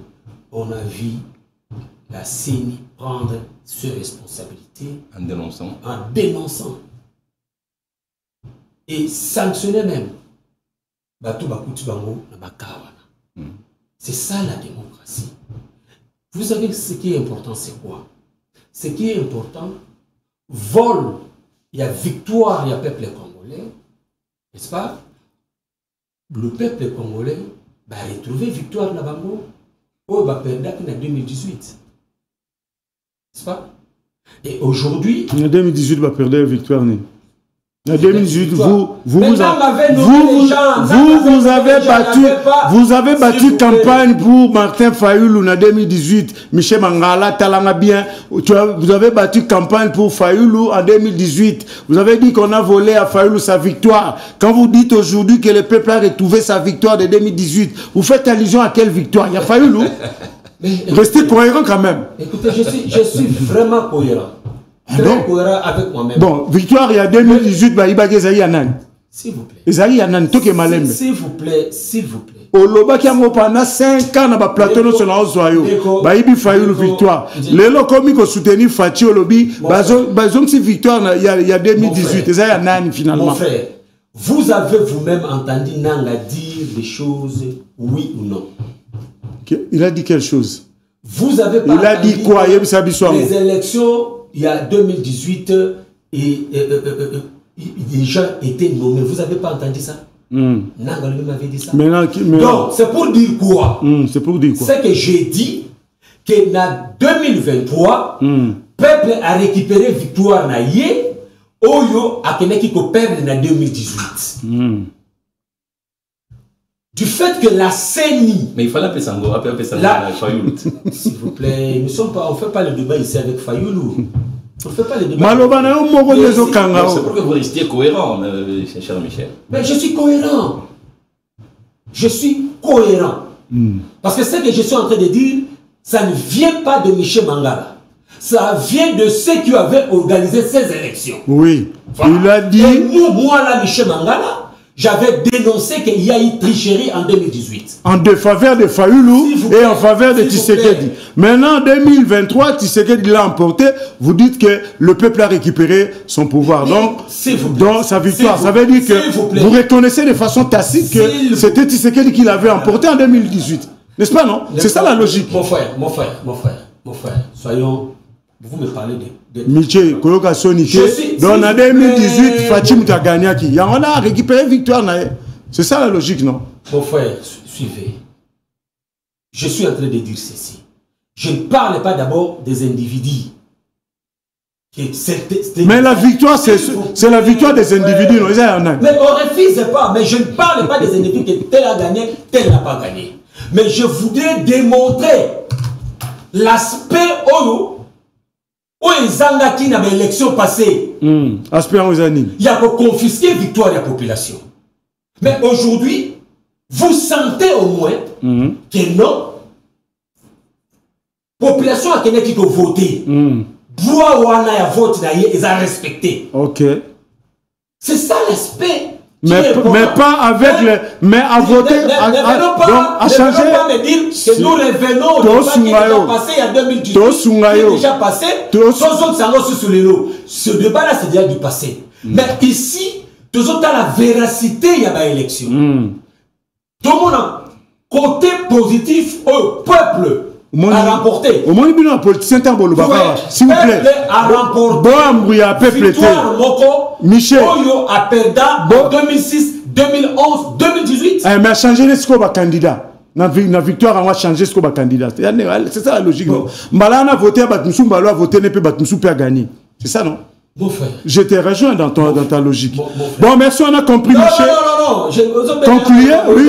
on a vu la CENI prendre ses responsabilités en dénonçant et sanctionner même. C'est ça la démocratie. Vous savez ce qui est important, c'est quoi? Ce qui est important, vol, il y a victoire, il y a peuple congolais. N'est-ce pas? Le peuple congolais va retrouver victoire dans Bango. Oh, va perdre en 2018. N'est-ce pas? Et aujourd'hui. En 2018, va perdre la victoire. En 2018, vous avez battu campagne pour Martin Fayoulou en 2018. Michel Mangala, Talanga bien. Vous avez battu campagne pour Fayoulou en 2018. Vous avez dit qu'on a volé à Fayoulou sa victoire. Quand vous dites aujourd'hui que le peuple a retrouvé sa victoire de 2018, vous faites allusion à quelle victoire? Il y a Fayoulou. Restez cohérent quand même. Écoutez, je suis vraiment cohérent. Très cohérent avec moi-même. Bon, victoire il y a 2018, s'il vous plaît. S'il vous plaît, s'il vous plaît. Oloba qui a pendant 5 ans dans le plateau sur la Ozoyo. Baïbi Fayoulou victoire. Les locaux qui soutenir Fati Olobi, bazom si victoire il y a 2018. Et ça y a nan finalement. Mon frère, vous avez vous-même entendu Nanga dire des choses, oui ou non? Il a dit quelle chose? Vous avez pas il a dit quoi? Les élections, il y a 2018, et des gens étaient nommés. Vous n'avez pas entendu ça? Nanga lui m'avait dit ça. Donc, c'est pour dire quoi? C'est pour dire quoi? C'est que j'ai dit que dans 2023, le peuple a récupéré victoire na yé, oyo a qui ko perdre en 2018. Du fait que la CENI... Mais il fallait appeler ça Fayoulou. S'il vous plaît, on ne fait pas le débat ici avec Fayoulou. On ne fait pas le débat. C'est pour que vous restiez cohérent, cher Michel. Mais je suis cohérent. Je suis cohérent. Parce que ce que je suis en train de dire, ça ne vient pas de Michel Mangala. Ça vient de ceux qui avaient organisé ces élections. Oui. Voilà. Il a dit... Et moi là, Michel Mangala, j'avais dénoncé qu'il y a eu tricherie en 2018. En défaveur de Fayoulou et en faveur de Tshisekedi. Maintenant, en 2023, Tshisekedi l'a emporté. Vous dites que le peuple a récupéré son pouvoir. Donc, sa victoire. Ça veut dire que vous reconnaissez de façon tacite que c'était Tshisekedi qui l'avait emporté en 2018. N'est-ce pas, non? C'est ça la logique. Mon frère, Mon frère, soyons... Vous me parlez de... Miché, Koloka Sonike. Donc en 2018, Fatim a gagné qui. Et on a récupéré victoire. C'est ça la logique, non? Mon frère, suivez. Je suis en train de dire ceci. Je ne parle pas d'abord des individus. Mais la victoire, c'est la victoire des individus. Non? Mais on ne refuse pas. Mais je ne parle pas des individus que tel a gagné, tel n'a pas gagné. Mais je voudrais démontrer l'aspect où les Zanga qui n'avaient l'élection passée. Aspect aux années. Il y a pour confisquer victoire de la population. Mais aujourd'hui, vous sentez au moins que non, population a quelqu'un qui peut voter. Bois ou wana ya vote na yé, ils ont respecté. Ok. C'est ça l'aspect. Mais pas avec les. Mais à voter. À changer. Ne pas me dire que nous revenons au débat qui est déjà passé il y a 2018. Qui est déjà passé. Tous autres sont aussi sous les lots. Ce débat-là, c'est déjà du passé. Mais ici, tous autres ont la véracité, il y a une élection. Tout le monde a côté positif au peuple. A remporté. Au moins, il y a un politicien s'il vous plaît. A remporté. Victoire Moko. Michel. Oyo a perdu en 2006, 2011, 2018. Mais a changé les scores candidat. La victoire, on va changer ce qu'on va candidat. C'est ça la logique. Malana a voté, Batmoussou, Mbalo a voté, Batmoussou peut gagner. C'est ça, non? Bon frère. Je te rejoins dans ta logique. Bon, merci, on a compris, Michel. Non. Concluez, oui.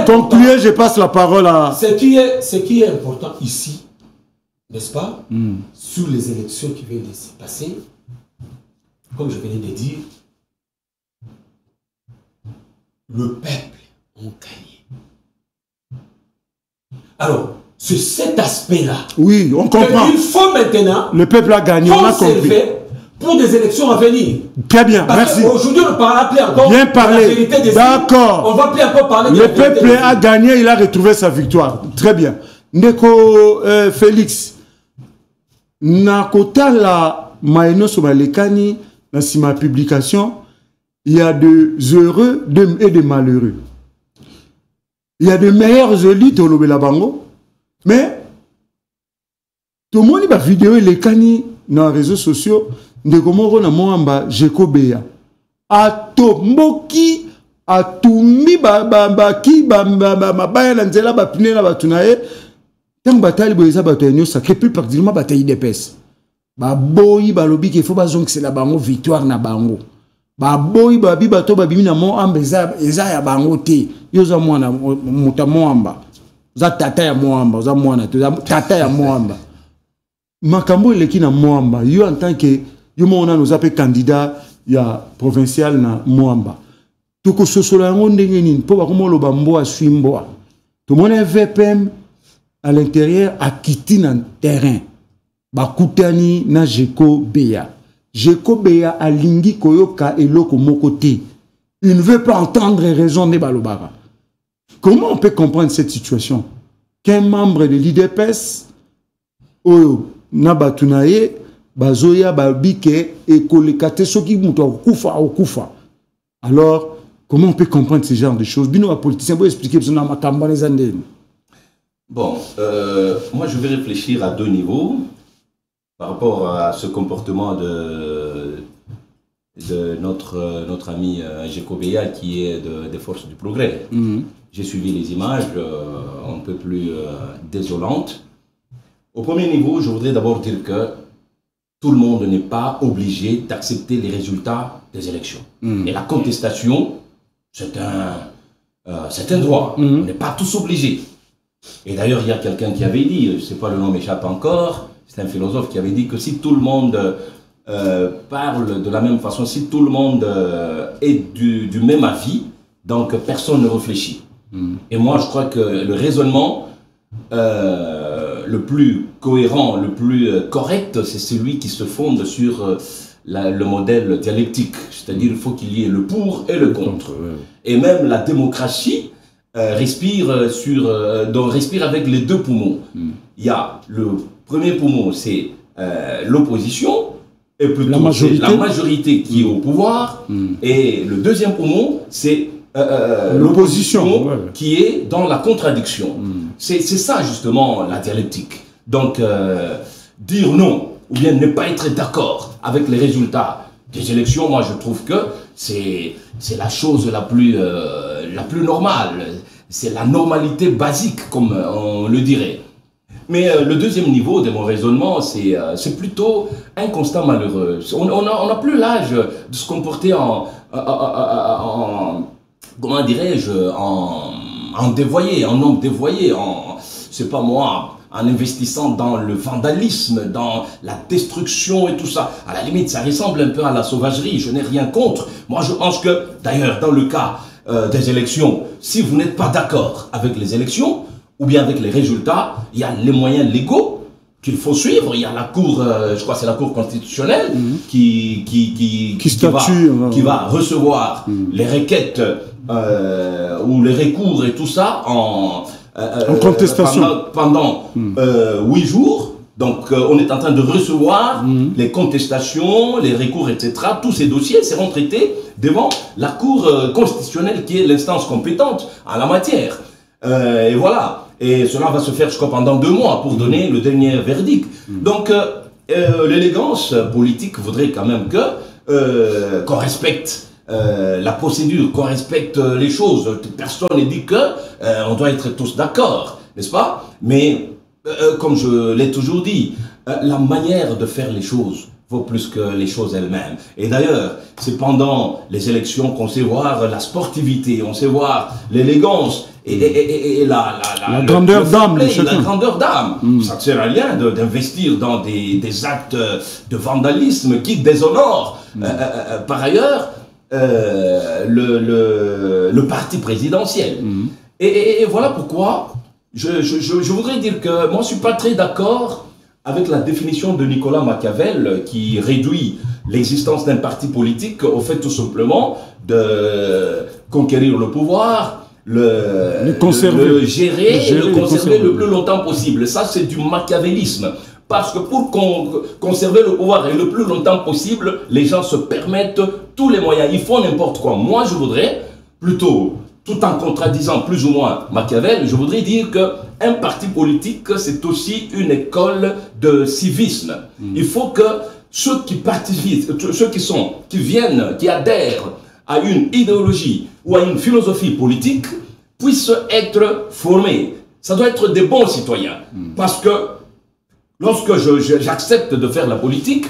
Concluez, je passe la parole à... Ce qui est important ici, n'est-ce pas, sur les élections qui viennent de se passer, comme je venais de dire, le peuple a gagné. Alors, c'est cet aspect-là. Oui, on comprend. Il faut maintenant... Le peuple a gagné, on a compris. Pour des élections à venir. Très bien, merci. Aujourd'hui, on ne parlera plus encore bien de parlé. la vérité des... D'accord. On ne va plus encore parler de la vérité. Le peuple a gagné, il a retrouvé sa victoire. Très bien. Ndeko Félix, na kota la maïno somalekani, na ma publication, il y a des heureux et des malheureux. Il y a de meilleurs élites au Lobela Bango, mais tout le monde a vidéo les cani dans les réseaux sociaux de comment on a moamba Jekobea. Ato mboki atumi ki ba nzela ba pine na batunae tant bataille boza bataille sacré plus particulièrement bataille d'épaisse. Ba boyi ba lobi qu'il faut ba zonk c'est la bango victoire na bango. Ba boyi ba bi bato ba bimi na mo amba eza ya bango te. Yoza mwana muta moamba. Za tata ya moamba, za mwana tata ya moamba. Makambo eleki na moamba. Yo en tant que yo mona nous appelle candidat ya provincial na moamba. Toko sosola yango ndenge nini po ba komo loba mboa swimboa. To mona VPM à l'intérieur a quitté na terrain. Ba kutani na Jekobea. Jekobea a lingi koyoka eloko mokote. Il ne veut pas entendre raison de balobara. Comment on peut comprendre cette situation? Qu'un membre de l'IDPS oyo na batunaye bazoya babike et kolekate soki muto okufa. Alors comment on peut comprendre ce genre de choses? Bino a politicien pour expliquer besoin makambo les années. Bon, moi je vais réfléchir à deux niveaux par rapport à ce comportement de notre ami Jekobea qui est des forces du progrès. J'ai suivi les images un peu plus désolantes. Au premier niveau, je voudrais d'abord dire que tout le monde n'est pas obligé d'accepter les résultats des élections. Et la contestation, c'est un droit. On n'est pas tous obligés. Et d'ailleurs, il y a quelqu'un qui avait dit, je ne sais pas, le nom m'échappe encore, c'est un philosophe qui avait dit que si tout le monde parle de la même façon, si tout le monde est du même avis, donc personne ne réfléchit. Et moi, je crois que le raisonnement le plus cohérent, le plus correct, c'est celui qui se fonde sur le modèle dialectique. C'est-à-dire qu'il faut qu'il y ait le pour et le contre. Et même la démocratie respire avec les deux poumons. Il y a le premier poumon, c'est l'opposition, et plutôt la majorité qui est au pouvoir. Et le deuxième poumon, c'est l'opposition qui est dans la contradiction. C'est ça justement la dialectique. Donc dire non ou bien ne pas être d'accord avec les résultats des élections, moi je trouve que c'est la chose la plus normale. C'est la normalité basique, comme on le dirait. Mais le deuxième niveau de mon raisonnement, c'est plutôt un constat malheureux. On n'a plus l'âge de se comporter comment dirais-je, en dévoyé, en homme dévoyé, c'est pas moi, en investissant dans le vandalisme, dans la destruction et tout ça. À la limite, ça ressemble un peu à la sauvagerie, je n'ai rien contre. Moi, je pense que, d'ailleurs, dans le cas des élections, si vous n'êtes pas d'accord avec les élections, ou bien avec les résultats, il y a les moyens légaux qu'il faut suivre. Il y a la Cour, je crois que c'est la Cour constitutionnelle qui va recevoir les requêtes ou les recours et tout ça en contestation pendant 8 jours. Donc on est en train de recevoir les contestations, les recours, etc. Tous ces dossiers seront traités devant la Cour constitutionnelle qui est l'instance compétente en la matière. Et voilà. Et cela va se faire, je crois, pendant 2 mois pour donner le dernier verdict. Donc, l'élégance politique voudrait quand même que qu'on respecte la procédure, qu'on respecte les choses. Personne ne dit que on doit être tous d'accord, n'est-ce pas? Mais, comme je l'ai toujours dit, la manière de faire les choses vaut plus que les choses elles-mêmes. Et d'ailleurs, c'est pendant les élections qu'on sait voir la sportivité, on sait voir l'élégance, et la grandeur d'âme. La grandeur d'âme. Ça ne sert à rien d'investir dans des actes de vandalisme qui déshonorent par ailleurs le parti présidentiel. Et voilà pourquoi je voudrais dire que moi je ne suis pas très d'accord avec la définition de Nicolas Machiavel qui réduit l'existence d'un parti politique au fait tout simplement de conquérir le pouvoir, le gérer et le conserver le plus longtemps possible. Ça, c'est du machiavélisme. Parce que pour conserver le pouvoir et le plus longtemps possible, les gens se permettent tous les moyens. Ils font n'importe quoi. Moi, je voudrais plutôt, tout en contradisant plus ou moins Machiavel, je voudrais dire qu'un parti politique, c'est aussi une école de civisme. Il faut que ceux qui participent, ceux qui viennent, qui adhèrent à une idéologie ou à une philosophie politique puissent être formés. Ça doit être des bons citoyens. Parce que lorsque j'accepte de faire la politique,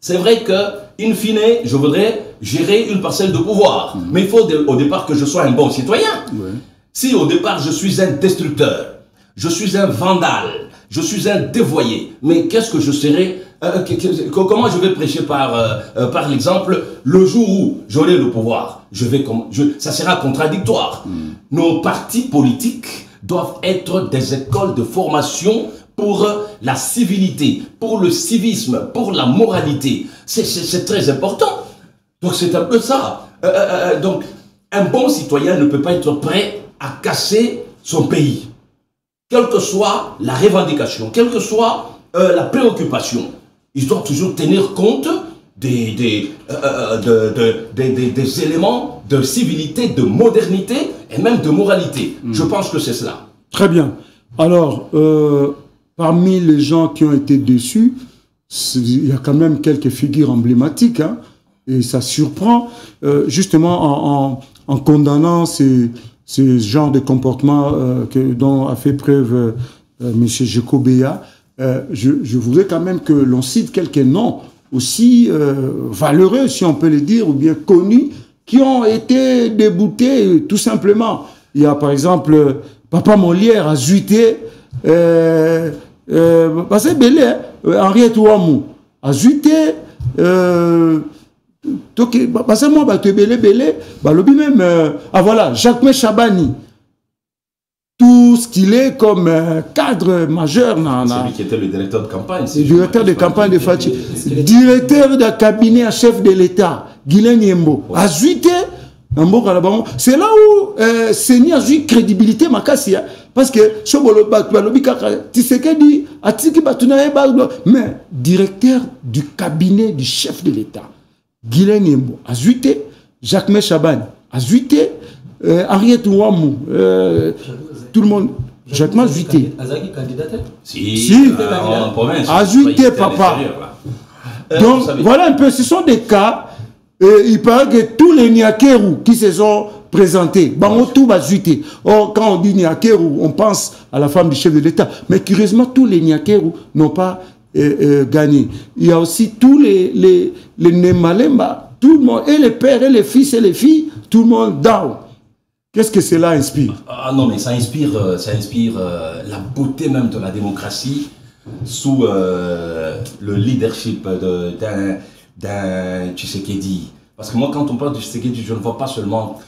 c'est vrai que, in fine, je voudrais gérer une parcelle de pouvoir. Mais il faut au départ que je sois un bon citoyen. Si au départ je suis un destructeur, je suis un vandale, je suis un dévoyé, mais qu'est-ce que je serai? Comment je vais prêcher par l'exemple le jour où j'aurai le pouvoir? Ça sera contradictoire. Nos partis politiques doivent être des écoles de formation pour la civilité, pour le civisme, pour la moralité. C'est très important. Donc c'est un peu ça. Donc un bon citoyen ne peut pas être prêt à casser son pays. Quelle que soit la revendication, quelle que soit la préoccupation, il doit toujours tenir compte des éléments de civilité, de modernité et même de moralité. Je pense que c'est cela. Très bien. Alors, parmi les gens qui ont été déçus, il y a quand même quelques figures emblématiques, hein, et ça surprend, justement en condamnant ces genres de comportements dont a fait preuve M. Jekobea. Je voudrais quand même que l'on cite quelques noms aussi valeureux, si on peut le dire, ou bien connus, qui ont été déboutés tout simplement. Il y a par exemple Papa Molière à Zuité, c'est belé, Henriette Ouamou à Zuité, parce que moi, tu es belé, même, voilà, Jacques Chabani. Tout ce qu'il est comme cadre majeur. C'est lui qui était le directeur de campagne. Le directeur de campagne de Fatih. Directeur de cabinet à chef de l'État, Guylaine Yembo. A Zuité, c'est là où Seigneur a eu crédibilité, Makassia. Parce que, mais directeur du cabinet du chef de l'État, Guylaine Yembo. A Zuité, Jacques Chabani. Azuité, Henriette Ouamou, tout le monde. Jacques Azuité. Si, en province. Azuité, papa. Donc, voilà un peu, ce sont des cas, il paraît que tous les Niakeru qui se sont présentés, tout Azuité. Or, quand on dit Niakeru, on pense à la femme du chef de l'État. Mais curieusement, tous les Niakeru n'ont pas gagné. Il y a aussi tous les Nemalemba, tout le monde, et les pères, et les fils, et les filles, tout le monde down. Qu'est-ce que cela inspire? Ah non, mais ça inspire la beauté même de la démocratie sous le leadership d'un Tshisekedi. Parce que moi, quand on parle de Tshisekedi, je ne vois pas seulement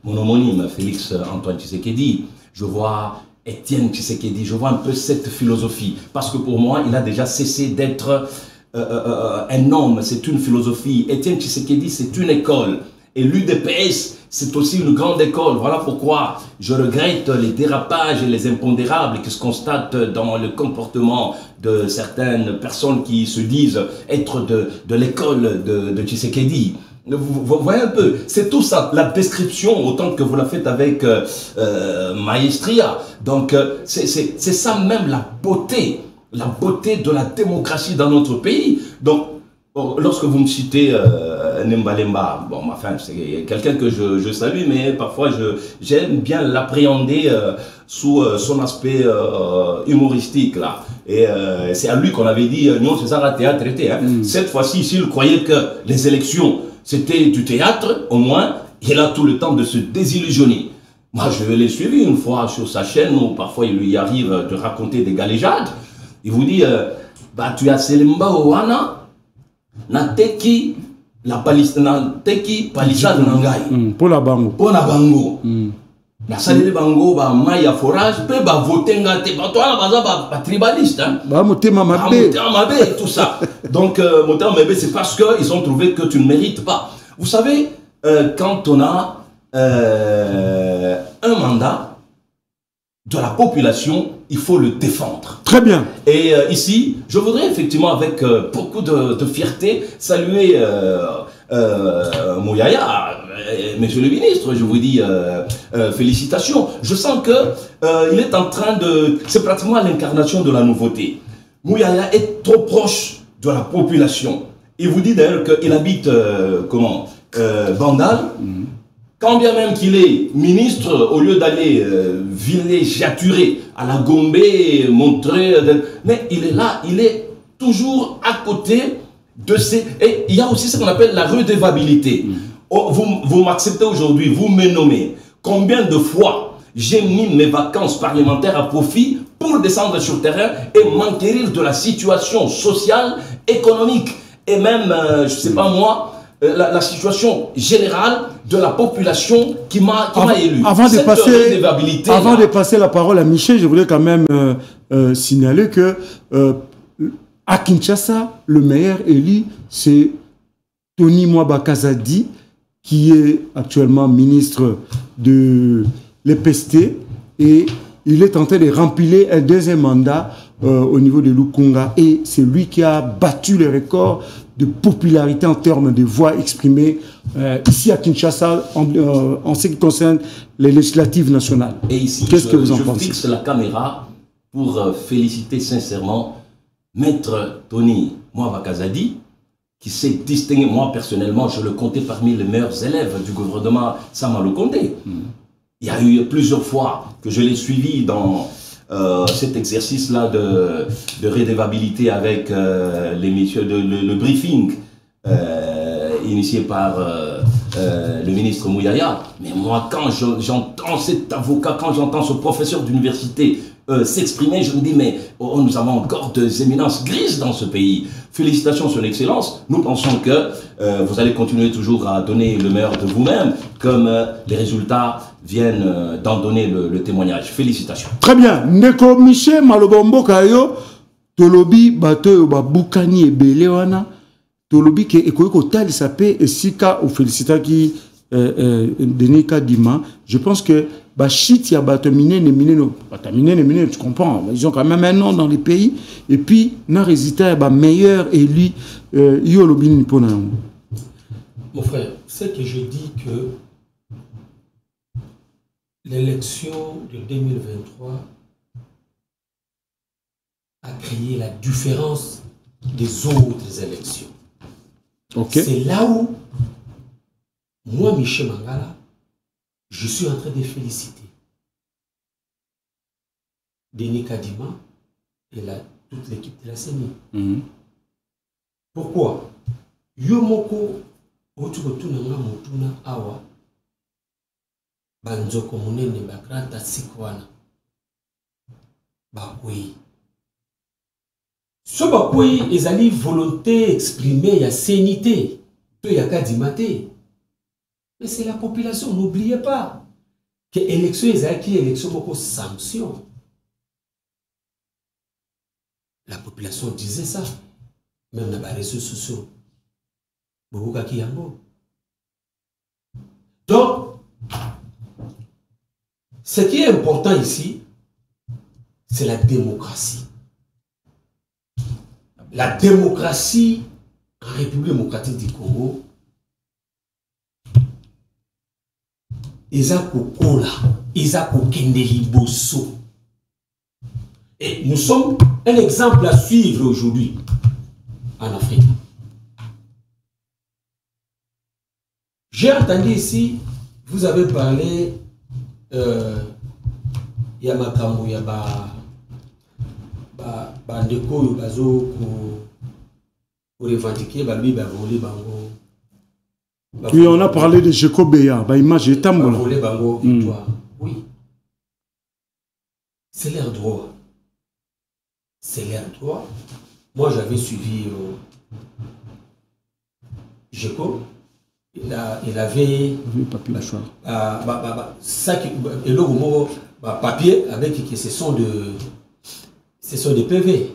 mon homonyme, Félix Antoine Tshisekedi. Je vois Étienne Tshisekedi, je vois un peu cette philosophie. Parce que pour moi, il a déjà cessé d'être un homme, c'est une philosophie. Étienne Tshisekedi, c'est une école. Et l'UDPS, c'est aussi une grande école. Voilà pourquoi je regrette les dérapages et les impondérables qui se constatent dans le comportement de certaines personnes qui se disent être de l'école de Tshisekedi. Vous voyez un peu, c'est tout ça, la description, autant que vous la faites avec maestria. Donc, c'est ça même la beauté de la démocratie dans notre pays. Donc, lorsque vous me citez Nembalemba, bon, enfin, c'est quelqu'un que je salue, mais parfois j'aime bien l'appréhender sous son aspect humoristique là. Et c'est à lui qu'on avait dit non, c'est ça la théâtre traité. Hein. Cette fois-ci, s'il croyait que les élections c'était du théâtre, au moins, il a tout le temps de se désillusionner. Moi, je l'ai suivi une fois sur sa chaîne où parfois il lui arrive de raconter des galéjades. Il vous dit, bah tu as Selemba Owana. Nateki la palissade nangai pour la bango na salele bango ba maya forage pe ba votenga te ba toi ba tribaliste hein ba motema mabe tout ça. Donc motema mabe c'est parce que ils ont trouvé que tu ne mérites pas. Vous savez quand on a un mandat de la population, il faut le défendre. Très bien. Et ici, je voudrais effectivement avec beaucoup de fierté saluer Mouyaya, monsieur le ministre, je vous dis félicitations. Je sens que il est en train de... C'est pratiquement l'incarnation de la nouveauté. Mouyaya est trop proche de la population. Il vous dit d'ailleurs qu'il habite, Bandal. Quand bien même qu'il est ministre, au lieu d'aller villégiaturer à la Gombe, montrer... mais il est là, il est toujours à côté de ces... Et il y a aussi ce qu'on appelle la redevabilité. Oh, vous m'acceptez aujourd'hui, vous me nommez. Combien de fois j'ai mis mes vacances parlementaires à profit pour descendre sur le terrain et m'enquérir de la situation sociale, économique et même, je ne sais pas moi... La situation générale de la population qui m'a élu. Avant de passer la parole à Michel, je voulais quand même signaler que à Kinshasa, le meilleur élu, c'est Tony Mwabakazadi, qui est actuellement ministre de l'EPST, et il est en train de remplir un deuxième mandat au niveau de Lukunga, et c'est lui qui a battu le record de popularité en termes de voix exprimées ici à Kinshasa en ce qui concerne les législatives nationales. Et ici, qu'est-ce que vous en pensez? Je fixe la caméra pour féliciter sincèrement Maître Tony Mwabakazadi, qui s'est distingué. Moi, personnellement, je le comptais parmi les meilleurs élèves du gouvernement Sama Lukonde. Il y a eu plusieurs fois que je l'ai suivi dans cet exercice-là de redevabilité avec le briefing initié par le ministre Mouyaya. Mais moi, quand j'entends cet avocat, quand j'entends ce professeur d'université s'exprimer, je me dis, mais nous avons encore des éminences grises dans ce pays. Félicitations, son excellence. Nous pensons que vous allez continuer toujours à donner le meilleur de vous-même, comme les résultats viennent d'en donner le témoignage. Félicitations. Très bien. Ndeko Michel Malobombo Kayo, Tolobi Bato Babukani et Belewana, Tolobi qui est Ekoyoko Sapé et Sika ou Félicitaki Denika Dima. Je pense que Bachit ya Batamine Nemine, tu comprends. Ils ont quand même un nom dans les pays. Et puis, n'a résultat meilleur élu Yolobin Nipona. Mon frère, c'est que je dis que l'élection de 2023 a créé la différence des autres élections. Okay. C'est là où, moi, Michel Mangala, je suis en train de féliciter Denis Kadima et toute l'équipe de la CENI. Pourquoi? Yomoko, Otugotuna Motuna Awa, Banzoko Munene Bakrata Sikwana, Bakwe. Ce Bakwe, ils allaient volonté exprimée, il y a sénité, il y a Kadimate. Mais c'est la population, n'oubliez pas que l'élection, ils allaient qui élection beaucoup sanction. La population disait ça, même dans les réseaux sociaux. Donc, ce qui est important ici, c'est la démocratie. La démocratie en République démocratique du Congo, et nous sommes un exemple à suivre aujourd'hui en Afrique. J'ai entendu ici, vous avez parlé, Yamakambo, Bandeko, Bazo, pour revendiquer, Bango. Oui, on a parlé de Jekobeya, image et Tambola. Oui. C'est leur droit. C'est leur droit. Moi, j'avais suivi Jeko. Il avait papier avec qui ce sont des PV.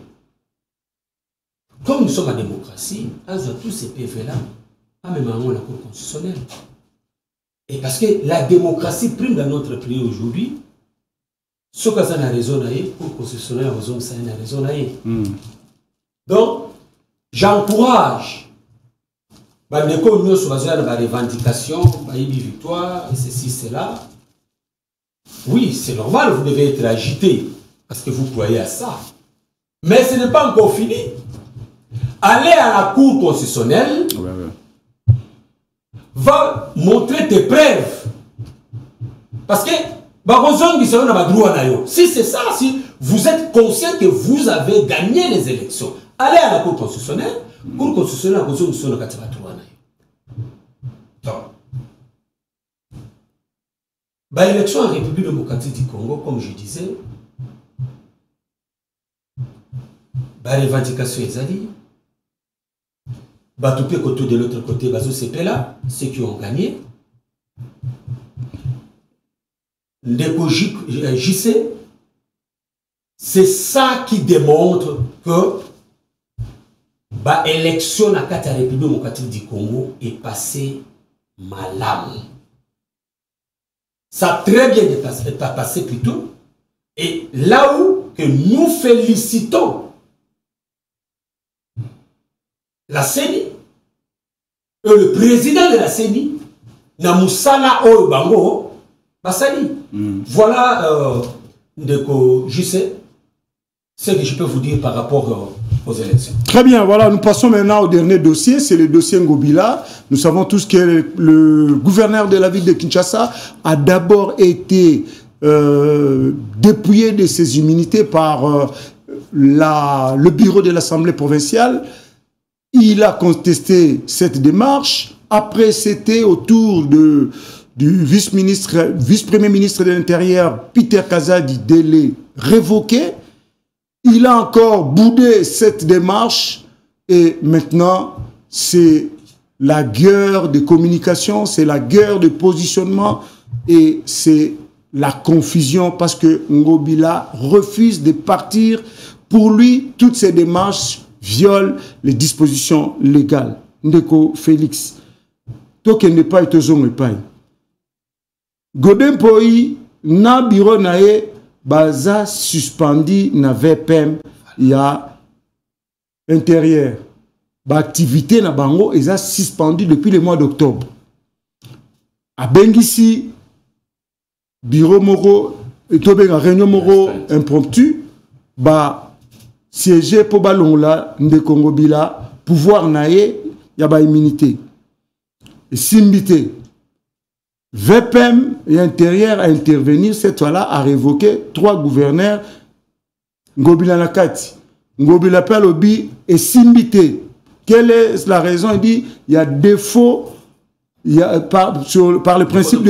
Comme nous sommes en démocratie, on a tous ces PV-là, même en la Cour constitutionnelle. Et parce que la démocratie prime dans notre pays aujourd'hui, ce que ça n'a raison à y, Cour constitutionnelle, ça n'a raison à y. Donc, j'encourage. Nous sommes la revendication, victoire, ceci, cela. Oui, c'est normal, vous devez être agité parce que vous croyez à ça. Mais ce n'est pas encore fini. Allez à la Cour constitutionnelle, va montrer tes preuves. Parce que, si c'est ça, si vous êtes conscient que vous avez gagné les élections, allez à la Cour constitutionnelle. Cour constitutionnelle, l'élection en République démocratique du Congo, comme je disais, les revendications Ezali, Batoupe côté de l'autre côté, c'est là, ceux qui ont gagné. Ndeko JC, c'est ça qui démontre que l'élection à la République démocratique du Congo est passée malam. Ça a très bien passé plutôt. Et là où que nous félicitons la CENI, le président de la CENI, Namusala Obango, Basali. Voilà, je sais ce que je peux vous dire par rapport aux élections. Très bien, voilà, nous passons maintenant au dernier dossier, c'est le dossier Ngobila. Nous savons tous que le gouverneur de la ville de Kinshasa a d'abord été dépouillé de ses immunités par le bureau de l'Assemblée provinciale. Il a contesté cette démarche. Après, c'était au tour du vice-premier ministre de l'Intérieur, Peter Kazadi, de les révoquer. Il a encore boudé cette démarche et maintenant, c'est la guerre de communication, c'est la guerre de positionnement et c'est la confusion parce que Ngobila refuse de partir. Pour lui, toutes ces démarches violent les dispositions légales. Ndeko Félix, toi qui n'es pas été zone pas. Godin Poi, na bureau nae, baza suspendu na VPM, il y a intérieur. Ba activité na bango, ils a suspendu depuis le mois d'octobre. à Bengisi, bureau moro, et tobenga réunion moro impromptu, bah, siéger pour ballon là, de Congo Bila, pouvoir naïe, y a ba immunité. Et simbité. VPM et intérieur à intervenir, cette fois-là, à révoquer 3 gouverneurs, Ngobila Nakati, Ngobila Palobi et simbité. Quelle est la raison? Il dit, il y a défaut, il y a, par le principe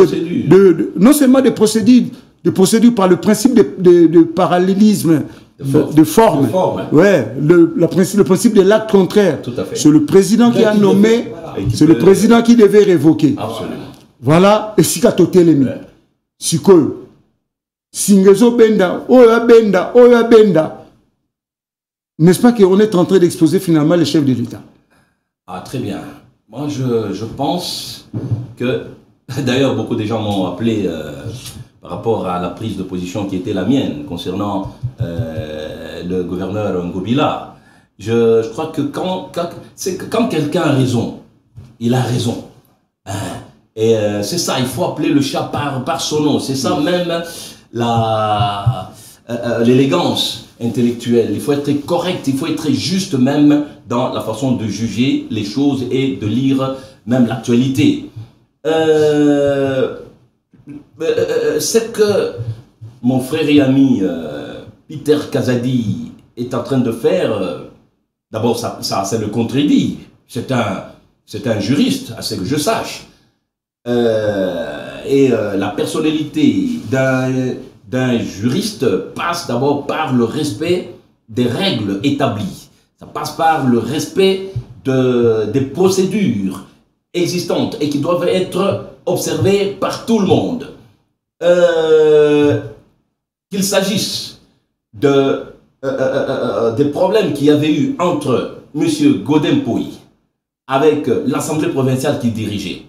non seulement des procédures par le principe de parallélisme, de forme. Ouais, le principe de l'acte contraire. C'est le président qui a nommé, c'est le président qui devait révoquer. Absolument. Voilà, et si katote les mi. Si que, singezo benda, oya benda. N'est-ce pas qu'on est en train d'exposer finalement les chefs de l'État? Ah, très bien. Moi, je pense que, d'ailleurs, beaucoup de gens m'ont appelé par rapport à la prise de position qui était la mienne concernant le gouverneur Ngobila. Je crois que quand quelqu'un a raison, il a raison. Hein? Et c'est ça, il faut appeler le chat par son nom. C'est ça même l'élégance intellectuelle. Il faut être correct, il faut être juste même dans la façon de juger les choses et de lire même l'actualité. C'est que mon frère et ami Peter Kazadi est en train de faire, d'abord ça le contredit. C'est un juriste, à ce que je sache. La personnalité d'un juriste passe d'abord par le respect des règles établies. Ça passe par le respect des procédures existantes et qui doivent être observées par tout le monde. Qu'il s'agisse des problèmes qu'il y avait eu entre M. Godempoui avec l'Assemblée provinciale qu'il dirigeait.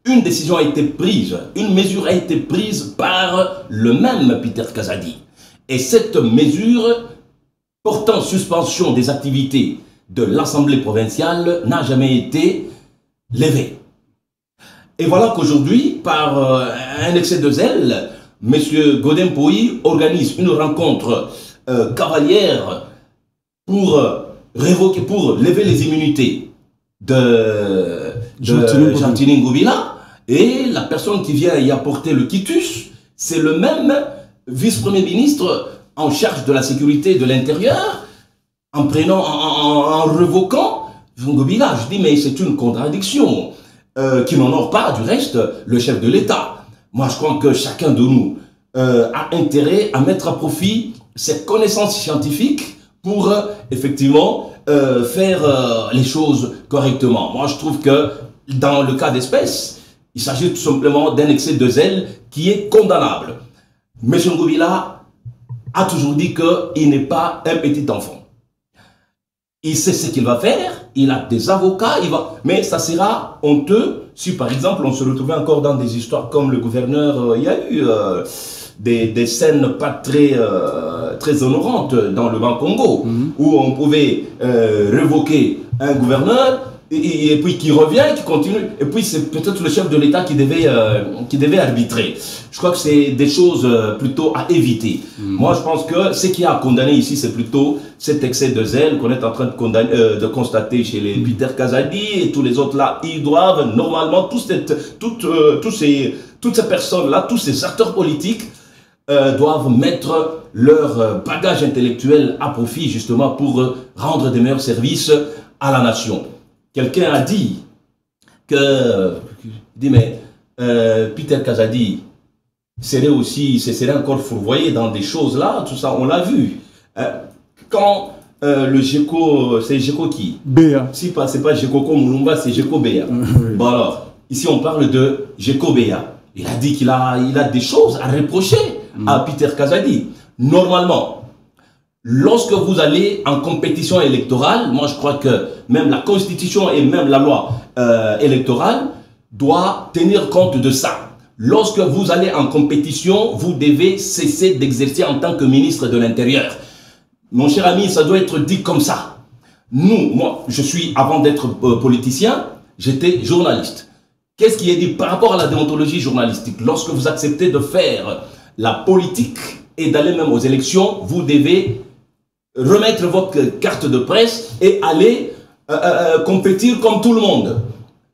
Une décision a été prise, une mesure a été prise par le même Peter Kazadi. Et cette mesure portant suspension des activités de l'Assemblée provinciale n'a jamais été levée. Et voilà qu'aujourd'hui, par un excès de zèle, M. Godempoui organise une rencontre cavalière pour lever les immunités de Jean-Tini Ngobila. Et la personne qui vient y apporter le quitus, c'est le même vice-premier ministre en charge de la sécurité de l'intérieur, en revoquant Ngobila. Je dis, mais c'est une contradiction qui n'honore pas, du reste, le chef de l'État. Moi, je crois que chacun de nous a intérêt à mettre à profit ses connaissances scientifiques pour, effectivement, faire les choses correctement. Moi, je trouve que, dans le cas d'espèce, il s'agit tout simplement d'un excès de zèle qui est condamnable. M. Ngobila a toujours dit qu'il n'est pas un petit enfant. Il sait ce qu'il va faire, il a des avocats, mais ça sera honteux si par exemple on se retrouvait encore dans des histoires comme le gouverneur. Il y a eu des scènes pas très honorantes dans le Bas-Congo, où on pouvait révoquer un gouverneur et puis qui revient, qui continue, et puis c'est peut-être le chef de l'État qui devait arbitrer. Je crois que c'est des choses plutôt à éviter. Moi, je pense que ce qui a condamné ici, c'est plutôt cet excès de zèle qu'on est en train de constater chez les Peter Kazadi et tous les autres là. Ils doivent normalement, toutes ces personnes-là, tous ces acteurs politiques, doivent mettre leur bagage intellectuel à profit justement pour rendre des meilleurs services à la nation. Quelqu'un a dit mais Peter Kazadi serait encore fourvoyé dans des choses là, tout ça, on l'a vu. Quand le GECO, c'est GECO qui? Béa. Si c'est pas GECO Moulumba, c'est GECO Béa. Bon alors, ici on parle de GECO Béa. Il a dit qu'il a des choses à reprocher à Peter Kazadi. Normalement, lorsque vous allez en compétition électorale, moi je crois que même la Constitution et même la loi électorale doit tenir compte de ça. Lorsque vous allez en compétition, vous devez cesser d'exercer en tant que ministre de l'Intérieur. Mon cher ami, ça doit être dit comme ça. Moi, je suis, avant d'être politicien, j'étais journaliste. Qu'est-ce qui est dit par rapport à la déontologie journalistique? Lorsque vous acceptez de faire la politique et d'aller même aux élections, vous devez remettre votre carte de presse et aller compétir comme tout le monde.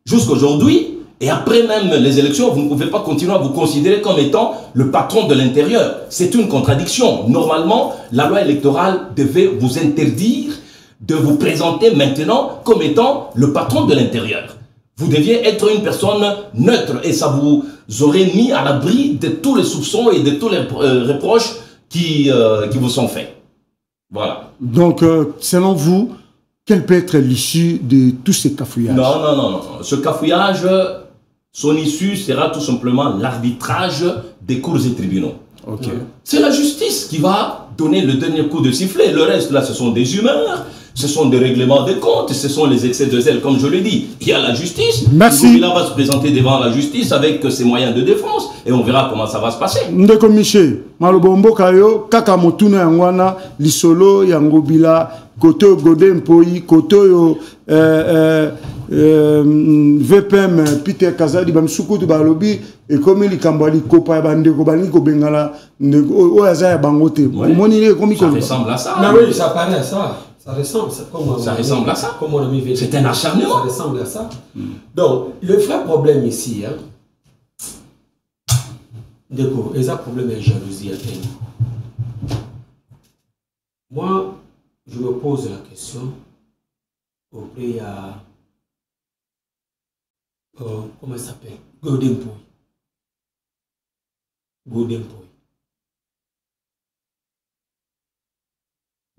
Jusqu'aujourd'hui, et après même les élections, vous ne pouvez pas continuer à vous considérer comme étant le patron de l'intérieur. C'est une contradiction. Normalement, la loi électorale devait vous interdire de vous présenter maintenant comme étant le patron de l'intérieur. Vous deviez être une personne neutre et ça vous aurait mis à l'abri de tous les soupçons et de tous les reproches qui vous sont faits. Voilà. Donc, selon vous, quelle peut être l'issue de tous ces cafouillages? Non. Ce cafouillage, son issue sera tout simplement l'arbitrage des cours et tribunaux. Okay. C'est la justice qui va donner le dernier coup de sifflet. Le reste, là, ce sont des humeurs, ce sont des règlements de comptes, ce sont les excès de zèle, comme je l'ai dit. Il y a la justice. Merci. Il va se présenter devant la justice avec ses moyens de défense et on verra comment ça va se passer. Ndeko Miché, malobombo kayo, kaka motuna yangwana, lisolo yangobila, koto Godin Mpoyi, koto yo VPM Peter Kazadi bamsuku tu balobi et comme il kambali kopa bandeko bani ko bengala o azaya bangote. Monile comme ça ressemble à ça. Mais oui, ça paraît à ça. Ça ressemble à ça. Comme on a mis. C'est un acharnement. Ça ressemble à ça. Donc, le vrai problème ici, hein, d'accord, et ça problème est jalousie à peine. Moi, je me pose la question auprès à comment il s'appelle? Godin Mpoyi.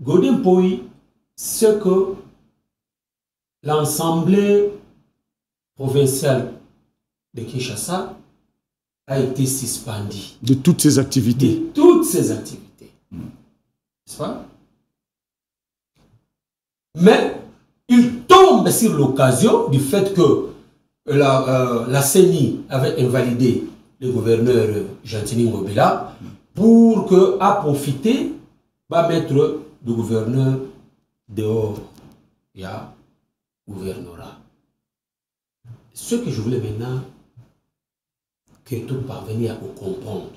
Godin Mpoyi, ce que l'Assemblée provinciale de Kinshasa a été suspendue. De toutes ses activités. De toutes ses activités. N'est-ce pas? Mais il tombe sur l'occasion du fait que la CENI avait invalidé le gouverneur Jantini Ngobila pour que, à profiter, va mettre le gouverneur dehors. Il y a gouvernorat. Ce que je voulais maintenant que tout parvenir à comprendre,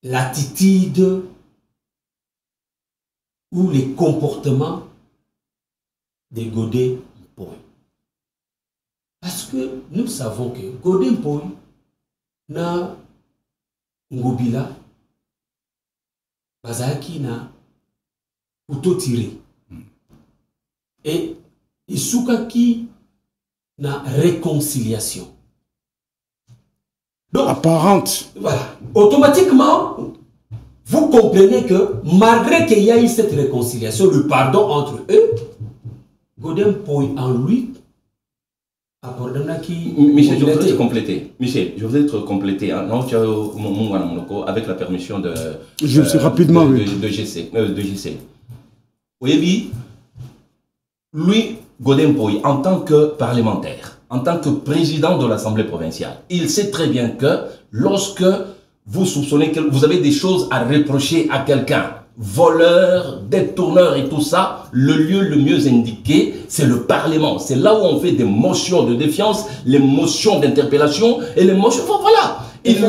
l'attitude ou les comportements de Godin Mpoyi. Parce que nous savons que Godin Mpoyi na Ngobila bazaki na couteau tiré et isukaki na réconciliation. Donc, apparente. Voilà. Automatiquement, vous comprenez que malgré qu'il y a eu cette réconciliation, le pardon entre eux, Godin Mpoyi en lui Michel, je voudrais te compléter. Michel, je voudrais te compléter. Non, tu as avec la permission de. Je sais rapidement, de GC. Oui, lui, Godin Mpoyi, en tant que parlementaire, en tant que président de l'Assemblée provinciale, il sait très bien que lorsque vous soupçonnez que vous avez des choses à reprocher à quelqu'un, voleur, détourneur et tout ça, le lieu le mieux indiqué, c'est le Parlement. C'est là où on fait des motions de défiance, les motions d'interpellation et les motions... Voilà, il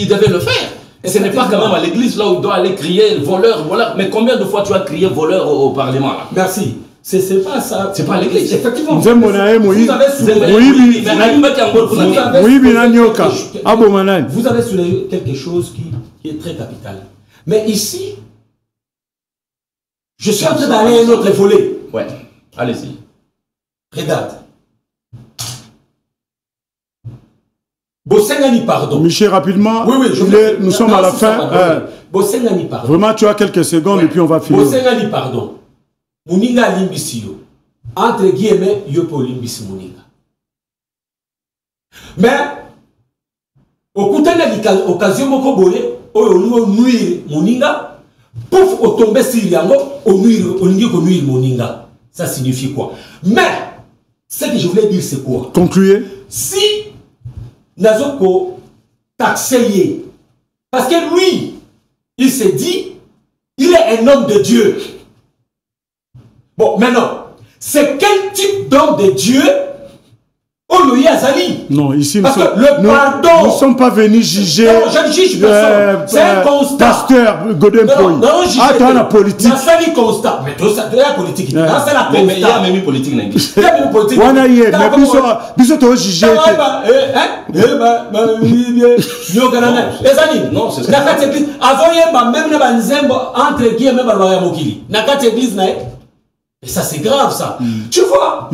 devait le faire. Et ce n'est pas quand même à l'église là où il doit aller crier voleur, voleur. Mais combien de fois tu as crié voleur au Parlement là? Merci. C'est pas ça. C'est pas à l'église. Effectivement. Vous avez soulevé quelque chose qui est très capital. Mais ici, je suis en train d'aller à un autre volet. Ouais, allez-y. Regarde. Bossengani, pardon. Michel, rapidement. Oui, nous sommes à la fin. Bossengani, pardon. Vraiment, tu as quelques secondes et puis on va finir. Bossengani, pardon. Moninga limbisi yo. Entre guillemets, yo po limbisi Moninga. Mais, au coup de l'occasion, moko boye, oyo nuire Moninga. Pouf, au tomber sur Yango, au nuire Moninga. Ça signifie quoi? Mais, ce que je voulais dire, c'est quoi? Concluez. Si Nazoko taxé, parce que lui, il s'est dit, il est un homme de Dieu. Bon, maintenant, c'est quel type d'homme de Dieu Oloye Azali. Non, ici, parce que le pardon. Nous ne sommes pas venus juger. Non, je ne juge personne. C'est un constat. Pasteur Godin Poy. Non, ah, tu as la politique. C'est un constat. Mais tu as la politique. C'est la constat. Mais il y a même une politique. Il y a même une politique. On a eu, mais puis tu as jugé. Non, c'est ça. Entre guillemets, Nakati église, et ça, c'est grave, ça. Tu vois?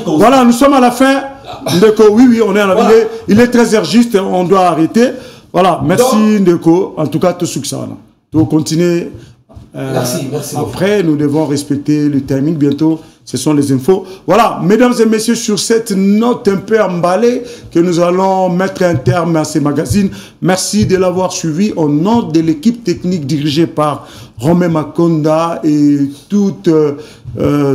Voilà, nous sommes à la fin. Oui, on est à la fin. Il est 13h juste, on doit arrêter. Voilà, merci Ndeko. En tout cas, tout succès. Donc, continuez. Merci. Après, nous devons respecter le timing. Bientôt, ce sont les infos. Voilà, mesdames et messieurs, sur cette note un peu emballée, que nous allons mettre un terme à ces magazines. Merci de l'avoir suivi au nom de l'équipe technique dirigée par Romain Makonda et toutes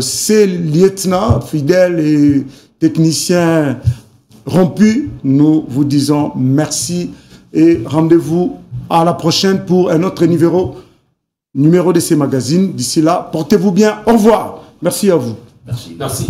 ces lieutenants fidèles et techniciens rompus. Nous vous disons merci et rendez-vous à la prochaine pour un autre numéro de ces magazines. D'ici là, portez-vous bien. Au revoir. Merci à vous. Merci.